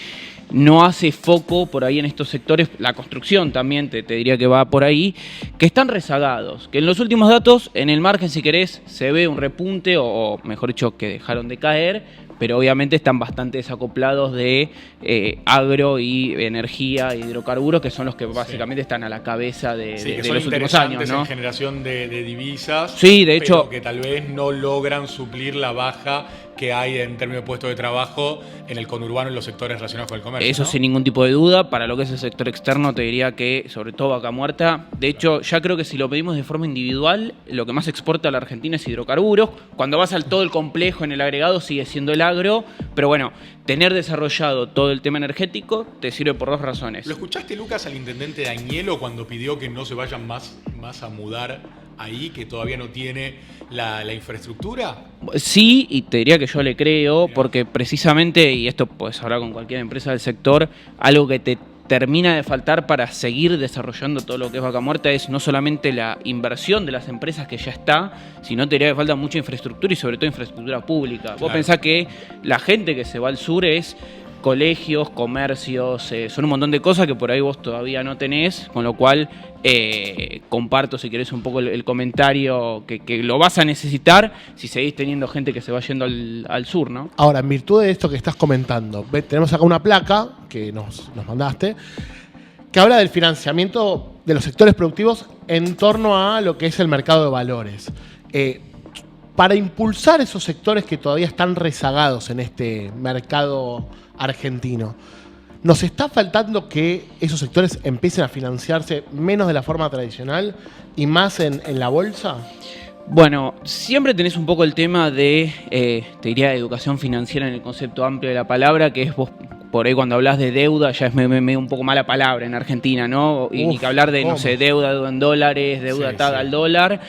no hace foco por ahí en estos sectores, la construcción también te diría que va por ahí, que están rezagados, que en los últimos datos, en el margen si querés, se ve un repunte, o mejor dicho, que dejaron de caer, pero obviamente están bastante desacoplados de agro y energía, hidrocarburos, que son los que básicamente están a la cabeza de los últimos años, ¿no? En generación de divisas, sí, de hecho, pero que tal vez no logran suplir la baja que hay en términos de puestos de trabajo en el conurbano y los sectores relacionados con el comercio. Eso ¿no? sin ningún tipo de duda. Para lo que es el sector externo, te diría que, sobre todo Vaca Muerta, de hecho, ya creo que si lo pedimos de forma individual, lo que más exporta a la Argentina es hidrocarburos. Cuando vas al todo el complejo en el agregado, sigue siendo el agro. Pero bueno, tener desarrollado todo el tema energético te sirve por dos razones. ¿Lo escuchaste, Lucas, al intendente Dañelo cuando pidió que no se vayan más a mudar ahí, que todavía no tiene la infraestructura? Sí, y te diría que yo le creo, porque precisamente, y esto puedes hablar con cualquier empresa del sector, algo que te termina de faltar para seguir desarrollando todo lo que es Vaca Muerta es no solamente la inversión de las empresas que ya está, sino te diría que falta mucha infraestructura y sobre todo infraestructura pública. Claro. Vos pensás que la gente que se va al sur es colegios, comercios, son un montón de cosas que por ahí vos todavía no tenés, con lo cual comparto, si querés, un poco el comentario que lo vas a necesitar si seguís teniendo gente que se va yendo al sur, ¿no? Ahora, en virtud de esto que estás comentando, tenemos acá una placa que nos mandaste, que habla del financiamiento de los sectores productivos en torno a lo que es el mercado de valores. Para impulsar esos sectores que todavía están rezagados en este mercado argentino, ¿nos está faltando que esos sectores empiecen a financiarse menos de la forma tradicional y más en la bolsa? Bueno, siempre tenés un poco el tema de, te diría, educación financiera en el concepto amplio de la palabra, que es vos, por ahí cuando hablas de deuda, ya es medio un poco mala palabra en Argentina, ¿no? Y ni que hablar de, no sé, deuda en dólares, deuda atada al dólar.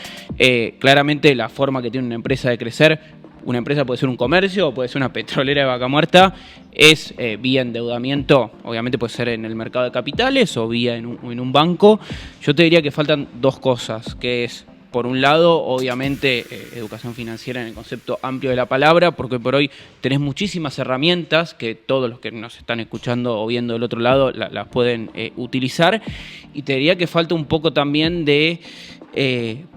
Claramente la forma que tiene una empresa de crecer, una empresa puede ser un comercio o puede ser una petrolera de Vaca Muerta, es vía endeudamiento, obviamente puede ser en el mercado de capitales o vía en un banco. Yo te diría que faltan dos cosas, que es, por un lado, obviamente, educación financiera en el concepto amplio de la palabra, porque por hoy tenés muchísimas herramientas que todos los que nos están escuchando o viendo del otro lado las pueden utilizar. Y te diría que falta un poco también de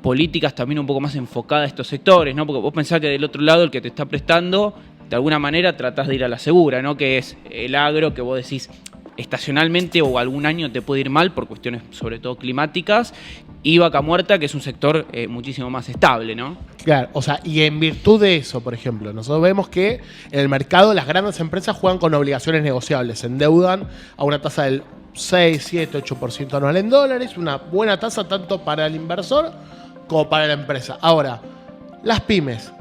políticas también un poco más enfocadas a estos sectores, ¿no? Porque vos pensás que del otro lado el que te está prestando, de alguna manera tratás de ir a la segura, ¿no? Que es el agro, que vos decís estacionalmente o algún año te puede ir mal por cuestiones sobre todo climáticas, y Vaca Muerta, que es un sector muchísimo más estable, ¿no? Claro, o sea, y en virtud de eso, por ejemplo, nosotros vemos que en el mercado las grandes empresas juegan con obligaciones negociables, se endeudan a una tasa del 6, 7, 8% anual en dólares, una buena tasa tanto para el inversor como para la empresa. Ahora, las pymes,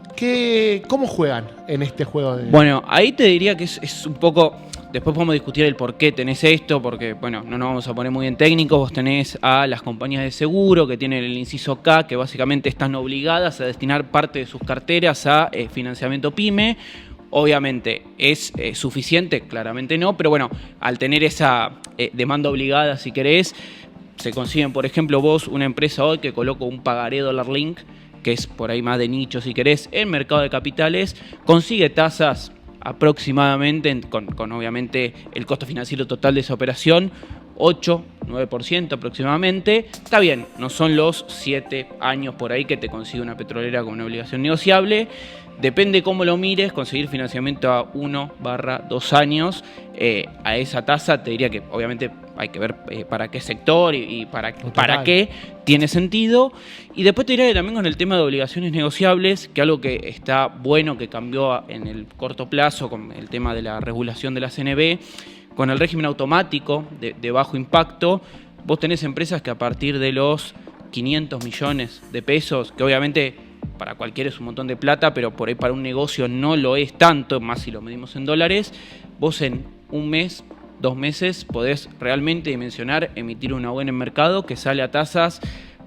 ¿cómo juegan en este juego? Bueno, ahí te diría que es un poco... Después podemos discutir el por qué tenés esto, porque, bueno, no nos vamos a poner muy bien técnicos. Vos tenés a las compañías de seguro que tienen el inciso K, que básicamente están obligadas a destinar parte de sus carteras a financiamiento pyme. Obviamente, ¿es suficiente? Claramente no, pero bueno, al tener esa demanda obligada, si querés, se consiguen, por ejemplo, vos, una empresa hoy que coloca un pagaré dólar link, que es por ahí más de nicho, si querés, en mercado de capitales, consigue tasas aproximadamente, con obviamente el costo financiero total de esa operación, 8, 9% aproximadamente. Está bien, no son los 7 años por ahí que te consigue una petrolera con una obligación negociable. Depende cómo lo mires, conseguir financiamiento a 1/2 años a esa tasa, te diría que obviamente hay que ver para qué sector y para qué tiene sentido. Y después te diría que también con el tema de obligaciones negociables, que algo que está bueno, que cambió en el corto plazo con el tema de la regulación de la CNB, con el régimen automático de bajo impacto, vos tenés empresas que a partir de los 500 millones de pesos, que obviamente para cualquiera es un montón de plata, pero por ahí para un negocio no lo es tanto, más si lo medimos en dólares, vos en un mes, 2 meses, podés realmente dimensionar, emitir una buena en mercado que sale a tasas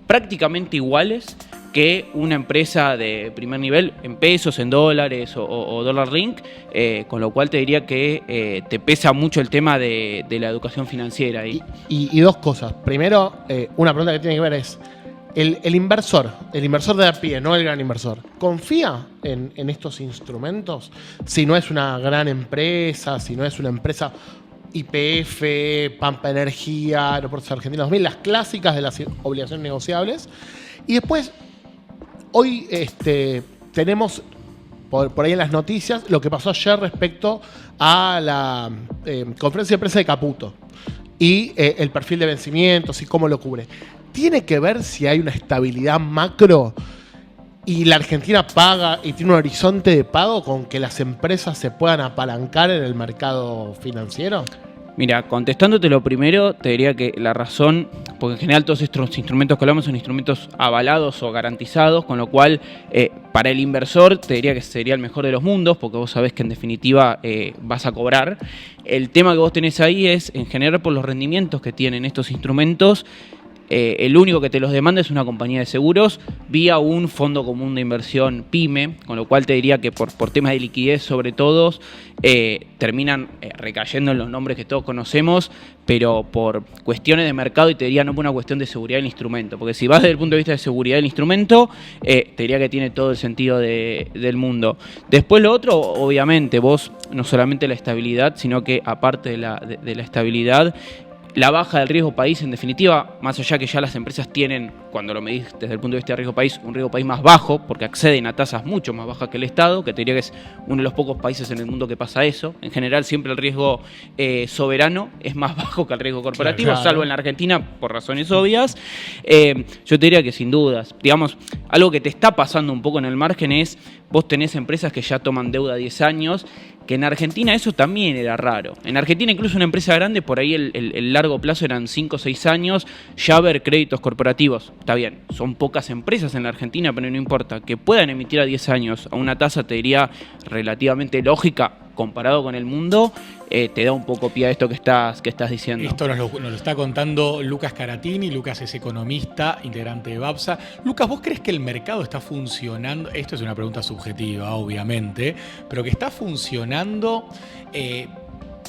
prácticamente iguales que una empresa de primer nivel en pesos, en dólares o dólar link, con lo cual te diría que te pesa mucho el tema de la educación financiera ahí. Y dos cosas. Primero, una pregunta que tiene que ver es, el inversor de a pie, no el gran inversor, ¿confía en estos instrumentos? Si no es una gran empresa, si no es una empresa YPF, Pampa Energía, Aeropuertos Argentinos 2000, las clásicas de las obligaciones negociables. Y después, hoy tenemos por ahí en las noticias lo que pasó ayer respecto a la conferencia de prensa de Caputo y el perfil de vencimientos y cómo lo cubre. Tiene que ver si hay una estabilidad macro y la Argentina paga y tiene un horizonte de pago con que las empresas se puedan apalancar en el mercado financiero? Mira, contestándote lo primero, te diría que la razón, porque en general todos estos instrumentos que hablamos son instrumentos avalados o garantizados, con lo cual para el inversor te diría que sería el mejor de los mundos, porque vos sabés que en definitiva vas a cobrar. El tema que vos tenés ahí es, en general, por los rendimientos que tienen estos instrumentos, el único que te los demanda es una compañía de seguros vía un fondo común de inversión PYME, con lo cual te diría que por temas de liquidez sobre todo terminan recayendo en los nombres que todos conocemos, pero por cuestiones de mercado y te diría no por una cuestión de seguridad del instrumento, porque si vas desde el punto de vista de seguridad del instrumento, te diría que tiene todo el sentido del mundo. Después lo otro, obviamente, vos no solamente la estabilidad, sino que aparte de la estabilidad, la baja del riesgo país, en definitiva, más allá que ya las empresas tienen, cuando lo medís desde el punto de vista de riesgo país, un riesgo país más bajo, porque acceden a tasas mucho más bajas que el Estado, que te diría que es uno de los pocos países en el mundo que pasa eso. En general, siempre el riesgo soberano es más bajo que el riesgo corporativo, Claro. salvo en la Argentina, por razones obvias. Yo te diría que sin dudas, digamos, algo que te está pasando un poco en el margen es, vos tenés empresas que ya toman deuda a 10 años, que en Argentina eso también era raro. En Argentina incluso una empresa grande, por ahí el largo plazo eran 5 o 6 años, ya ver créditos corporativos. Está bien, son pocas empresas en la Argentina, pero no importa. Que puedan emitir a 10 años a una tasa, te diría, relativamente lógica, comparado con el mundo, te da un poco pie a esto que estás diciendo. Esto nos lo está contando Lucas Caratini. Lucas es economista, integrante de BAPSA. Lucas, ¿vos crees que el mercado está funcionando? Esto es una pregunta subjetiva, obviamente, pero que está funcionando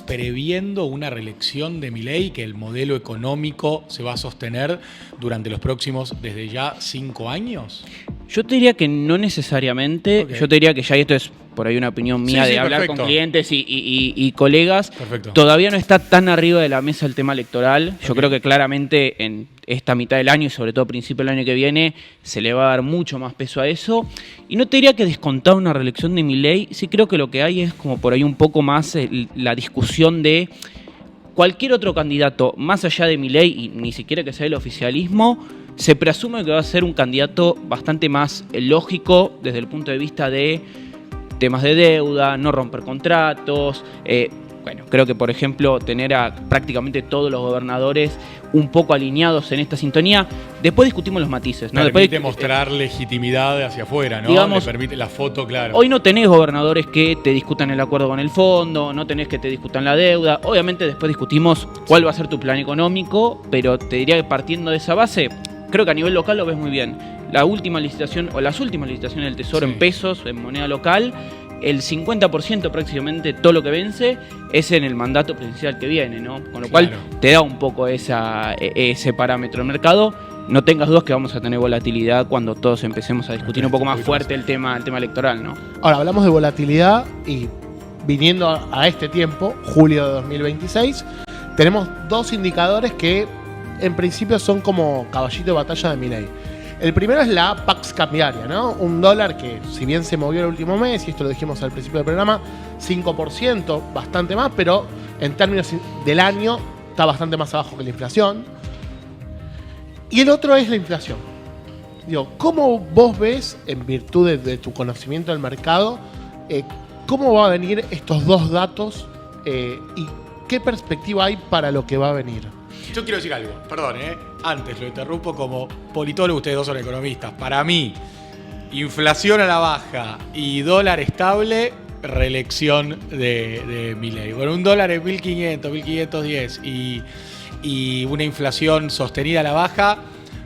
previendo una reelección de Milei, que el modelo económico se va a sostener durante los próximos, desde ya, 5 años? Yo te diría que no necesariamente. Okay. Yo te diría que ya esto es por ahí una opinión mía Sí, de hablar perfecto. con clientes y colegas. Perfecto. Todavía no está tan arriba de la mesa el tema electoral. Yo creo que claramente en esta mitad del año y sobre todo a principio del año que viene se le va a dar mucho más peso a eso. Y no te diría que descontar una reelección de Milei. Sí creo que lo que hay es como por ahí un poco más la discusión de cualquier otro candidato más allá de Milei, y ni siquiera que sea el oficialismo, se presume que va a ser un candidato bastante más lógico desde el punto de vista de temas de deuda, no romper contratos. Bueno, creo que, por ejemplo, tener a prácticamente todos los gobernadores un poco alineados en esta sintonía. Después discutimos los matices, ¿no? Permite Después, mostrar legitimidad hacia afuera, ¿no? digamos, Le permite la foto, claro. hoy no tenés gobernadores que te discutan el acuerdo con el fondo, no tenés que te discutan la deuda. Obviamente después discutimos cuál va a ser tu plan económico, pero te diría que partiendo de esa base, creo que a nivel local lo ves muy bien. La última licitación o las últimas licitaciones del Tesoro Sí. en pesos, en moneda local, el 50% prácticamente todo lo que vence es en el mandato presidencial que viene, ¿no? Con lo cual Claro. te da un poco ese parámetro del mercado. No tengas dudas que vamos a tener volatilidad cuando todos empecemos a discutir un poco más fuerte el tema electoral, ¿no? Ahora, hablamos de volatilidad y viniendo a este tiempo, julio de 2026, tenemos dos indicadores que en principio son como caballito de batalla de Milei. El primero es la Pax cambiaria, ¿no? Un dólar que, si bien se movió el último mes, y esto lo dijimos al principio del programa, 5%, bastante más, pero en términos del año está bastante más abajo que la inflación. Y el otro es la inflación. Digo, ¿cómo vos ves, en virtud de tu conocimiento del mercado, cómo va a venir estos dos datos y qué perspectiva hay para lo que va a venir? Yo quiero decir algo, perdón, antes lo interrumpo como politólogo, ustedes dos son economistas. Para mí, inflación a la baja y dólar estable, reelección de Milei. Con un dólar en 1.500, 1.510 y una inflación sostenida a la baja,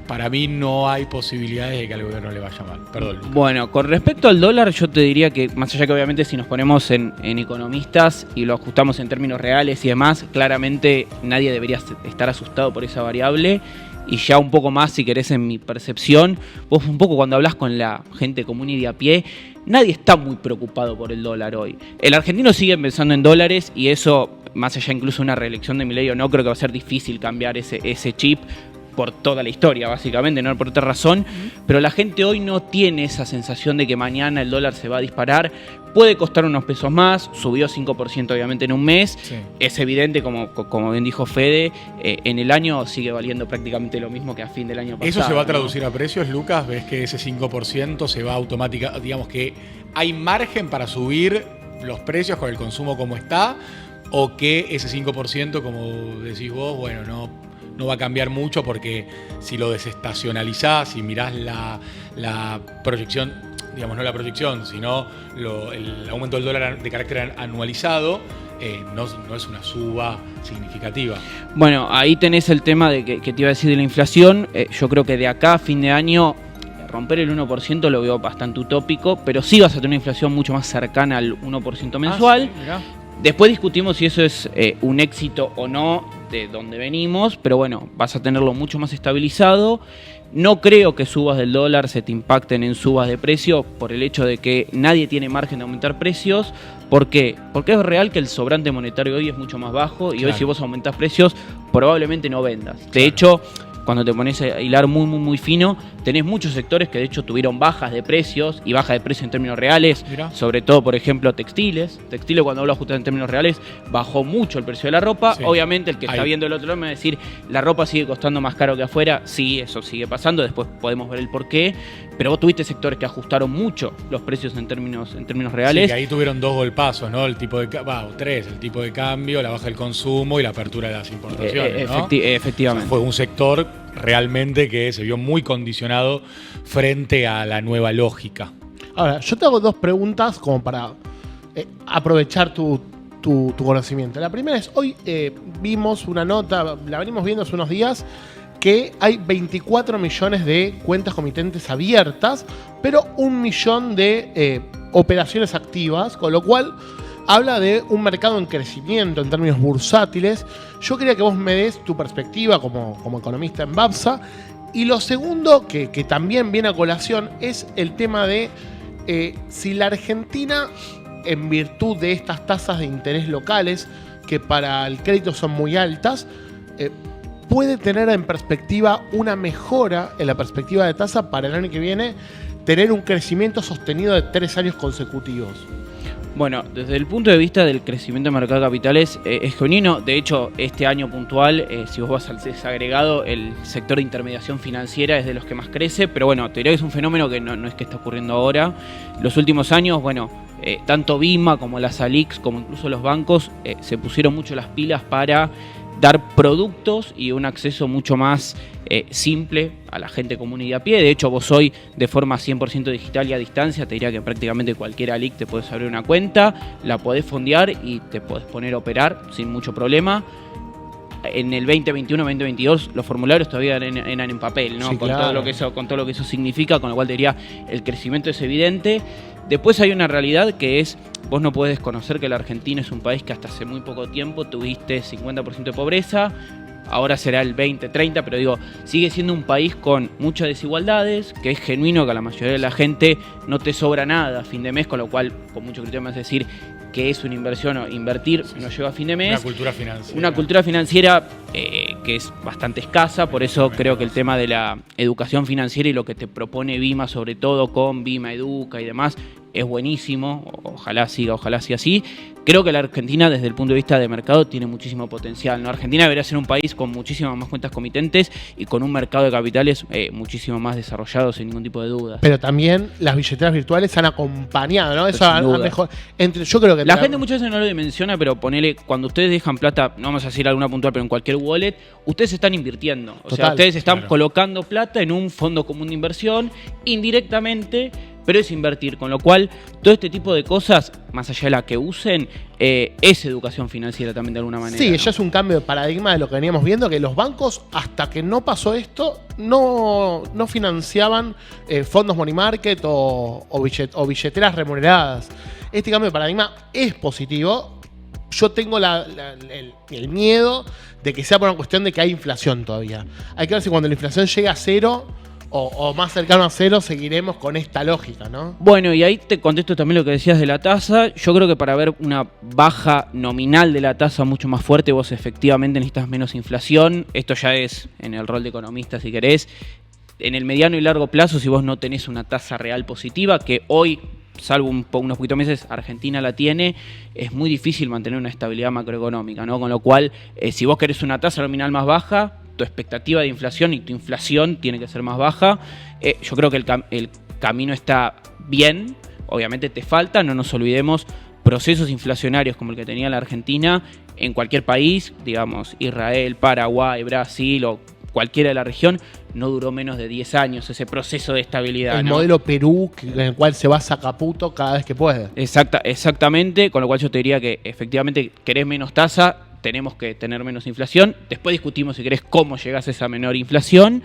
para mí no hay posibilidades de que al gobierno le vaya mal. Perdón, Lucas. Bueno, con respecto al dólar, yo te diría que, más allá que obviamente si nos ponemos en economistas y lo ajustamos en términos reales y demás, claramente nadie debería estar asustado por esa variable. Y ya un poco más, si querés, en mi percepción, vos un poco cuando hablas con la gente común y de a pie, nadie está muy preocupado por el dólar hoy. El argentino sigue pensando en dólares y eso, más allá incluso de una reelección de Milei o no, creo que va a ser difícil cambiar ese chip. por toda la historia, básicamente, no por otra razón, pero la gente hoy no tiene esa sensación de que mañana el dólar se va a disparar. Puede costar unos pesos más, subió 5% obviamente en un mes. Sí. Es evidente, como bien dijo Fede, en el año sigue valiendo prácticamente lo mismo que a fin del año pasado. ¿Eso se va a ¿no? traducir a precios, Lucas? ¿Ves que ese 5% se va automática? Digamos que hay margen para subir los precios con el consumo como está, o que ese 5%, como decís vos, bueno, no va a cambiar mucho, porque si lo desestacionalizás y mirás la proyección, digamos, no la proyección, sino el aumento del dólar de carácter anualizado, no es una suba significativa. Bueno, ahí tenés el tema de que te iba a decir de la inflación. Yo creo que de acá a fin de año romper el 1% lo veo bastante utópico, pero sí vas a tener una inflación mucho más cercana al 1% mensual. Sí, mirá. Después discutimos si eso es un éxito o no de donde venimos, pero bueno, vas a tenerlo mucho más estabilizado. No creo que subas del dólar se te impacten en subas de precios por el hecho de que nadie tiene margen de aumentar precios. ¿Por qué? Porque es real que el sobrante monetario hoy es mucho más bajo y Claro. hoy si vos aumentás precios probablemente no vendas. De Claro. hecho, cuando te pones a hilar muy fino, tenés muchos sectores que de hecho tuvieron bajas de precios y baja de precio en términos reales, Mirá. sobre todo, por ejemplo, textiles. Textiles, cuando hablo justamente en términos reales, bajó mucho el precio de la ropa. Sí. Obviamente, el que está Ahí. viendo el otro lado me va a decir, la ropa sigue costando más caro que afuera. Sí, eso sigue pasando, después podemos ver el porqué. Pero vos tuviste sectores que ajustaron mucho los precios en términos reales. Sí, que ahí tuvieron dos golpazos, ¿no? El tipo de tres, el tipo de cambio, la baja del consumo y la apertura de las importaciones, ¿no? Efectivamente. O sea, fue un sector realmente que se vio muy condicionado frente a la nueva lógica. Ahora, yo te hago dos preguntas como para aprovechar tu conocimiento. La primera es, hoy vimos una nota, la venimos viendo hace unos días, que hay 24 millones de cuentas comitentes abiertas, pero 1 millón de operaciones activas, con lo cual habla de un mercado en crecimiento en términos bursátiles. Yo quería que vos me des tu perspectiva como economista en Babsa. Y lo segundo, que también viene a colación, es el tema de si la Argentina, en virtud de estas tasas de interés locales, que para el crédito son muy altas, puede tener en perspectiva una mejora en la perspectiva de tasa para el año que viene, tener un crecimiento sostenido de 3 años consecutivos. Bueno, desde el punto de vista del crecimiento del mercado de capitales es genuino. De hecho, este año puntual, si vos vas al desagregado, el sector de intermediación financiera es de los que más crece, pero bueno, te diría que es un fenómeno que no es que está ocurriendo ahora. Los últimos años, bueno, tanto BIMA como las ALICs, como incluso los bancos, se pusieron mucho las pilas para dar productos y un acceso mucho más simple a la gente común y de a pie. De hecho, vos hoy, de forma 100% digital y a distancia, te diría que prácticamente cualquier ALIC te puedes abrir una cuenta, la podés fondear y te podés poner a operar sin mucho problema. En el 2021-2022 los formularios todavía eran en papel, ¿no? Sí, con claro. todo lo que eso significa, con lo cual te diría el crecimiento es evidente. Después hay una realidad que es, vos no podés desconocer que la Argentina es un país que hasta hace muy poco tiempo tuviste 50% de pobreza, ahora será el 20-30, pero digo, sigue siendo un país con muchas desigualdades, que es genuino que a la mayoría de la gente no te sobra nada a fin de mes, con lo cual con mucho criterio me vas a decir que es una inversión o invertir no llega a fin de mes. Una cultura financiera. Una cultura financiera que es bastante escasa, por eso creo que el tema de la educación financiera y lo que te propone BIMA, sobre todo con BIMA Educa y demás, es buenísimo. Ojalá siga así. Creo que la Argentina, desde el punto de vista de mercado, tiene muchísimo potencial, ¿no? Argentina debería ser un país con muchísimas más cuentas comitentes y con un mercado de capitales muchísimo más desarrollado, sin ningún tipo de duda. Pero también las billeteras virtuales han acompañado, ¿no? Eso Sin ha duda. mejor. Yo creo que La gente muchas veces no lo dimensiona, pero ponele, cuando ustedes dejan plata, no vamos a decir alguna puntual, pero en cualquier wallet, ustedes están invirtiendo. O sea, Total. ustedes están Claro. colocando plata en un fondo común de inversión, indirectamente, pero es invertir. Con lo cual, todo este tipo de cosas, más allá de la que usen, es educación financiera también de alguna manera. Sí, ¿no? ya es un cambio de paradigma de lo que veníamos viendo, que los bancos, hasta que no pasó esto, no financiaban fondos money market o billeteras remuneradas. Este cambio de paradigma es positivo. Yo tengo el miedo de que sea por una cuestión de que hay inflación todavía. Hay que ver si cuando la inflación llegue a cero, o más cercano a cero, seguiremos con esta lógica, ¿no? Bueno, y ahí te contesto también lo que decías de la tasa. Yo creo que para ver una baja nominal de la tasa mucho más fuerte, vos efectivamente necesitas menos inflación. Esto ya es en el rol de economista, si querés. En el mediano y largo plazo, si vos no tenés una tasa real positiva, que hoy, salvo unos poquitos meses, Argentina la tiene, es muy difícil mantener una estabilidad macroeconómica, ¿no? Con lo cual, si vos querés una tasa nominal más baja, tu expectativa de inflación y tu inflación tiene que ser más baja. Yo creo que el camino está bien, obviamente te falta, no nos olvidemos, procesos inflacionarios como el que tenía la Argentina en cualquier país, digamos, Israel, Paraguay, Brasil o cualquiera de la región, no duró menos de 10 años ese proceso de estabilidad. El ¿no? modelo Perú, en el cual se basa Caputo cada vez que puede. Exactamente, con lo cual yo te diría que efectivamente querés menos tasa, tenemos que tener menos inflación. Después discutimos si querés cómo llegás a esa menor inflación.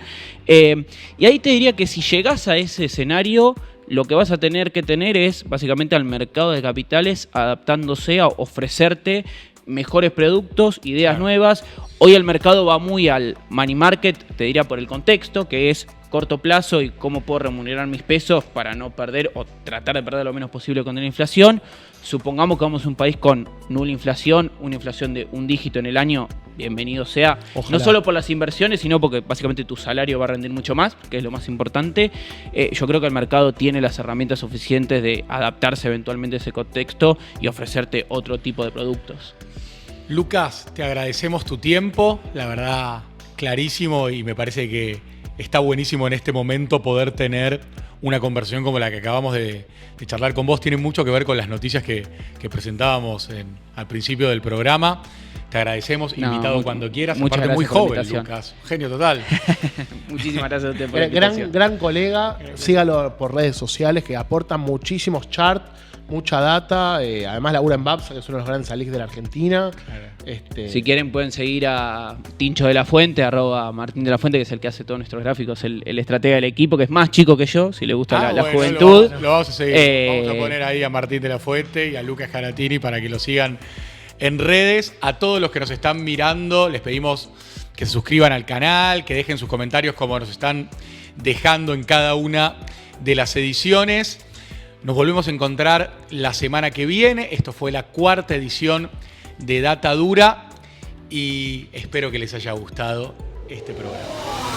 Y ahí te diría que si llegás a ese escenario, lo que vas a tener que tener es básicamente al mercado de capitales adaptándose a ofrecerte mejores productos, ideas nuevas. Hoy el mercado va muy al money market, te diría por el contexto, que es corto plazo y cómo puedo remunerar mis pesos para no perder o tratar de perder lo menos posible con la inflación. Supongamos que vamos a un país con nula inflación, una inflación de un dígito en el año, bienvenido sea. Ojalá. No solo por las inversiones, sino porque básicamente tu salario va a rendir mucho más, que es lo más importante. Yo creo que el mercado tiene las herramientas suficientes de adaptarse eventualmente a ese contexto y ofrecerte otro tipo de productos. Lucas, te agradecemos tu tiempo, la verdad, clarísimo, y me parece que está buenísimo en este momento poder tener una conversación como la que acabamos de charlar con vos. Tiene mucho que ver con las noticias que presentábamos al principio del programa. Te agradecemos, invitado cuando quieras. Muchas Aparte, muy gracias por la joven, invitación. Lucas. Genio total. Muchísimas gracias a usted por la invitación. Gran colega, sígalo por redes sociales que aportan muchísimos charts, mucha data. Además labura en BAPSA, que es uno de los grandes alics de la Argentina. Si quieren pueden seguir a Tincho de la Fuente, @Martín de la Fuente, que es el que hace todos nuestros gráficos, el estratega del equipo, que es más chico que yo, si le gusta la bueno, juventud. Lo vamos a seguir. Vamos a poner ahí a Martín de la Fuente y a Lucas Caratini para que lo sigan en redes. A todos los que nos están mirando, les pedimos que se suscriban al canal, que dejen sus comentarios como nos están dejando en cada una de las ediciones. Nos volvemos a encontrar la semana que viene. Esto fue la 4ª edición de Data Dura y espero que les haya gustado este programa.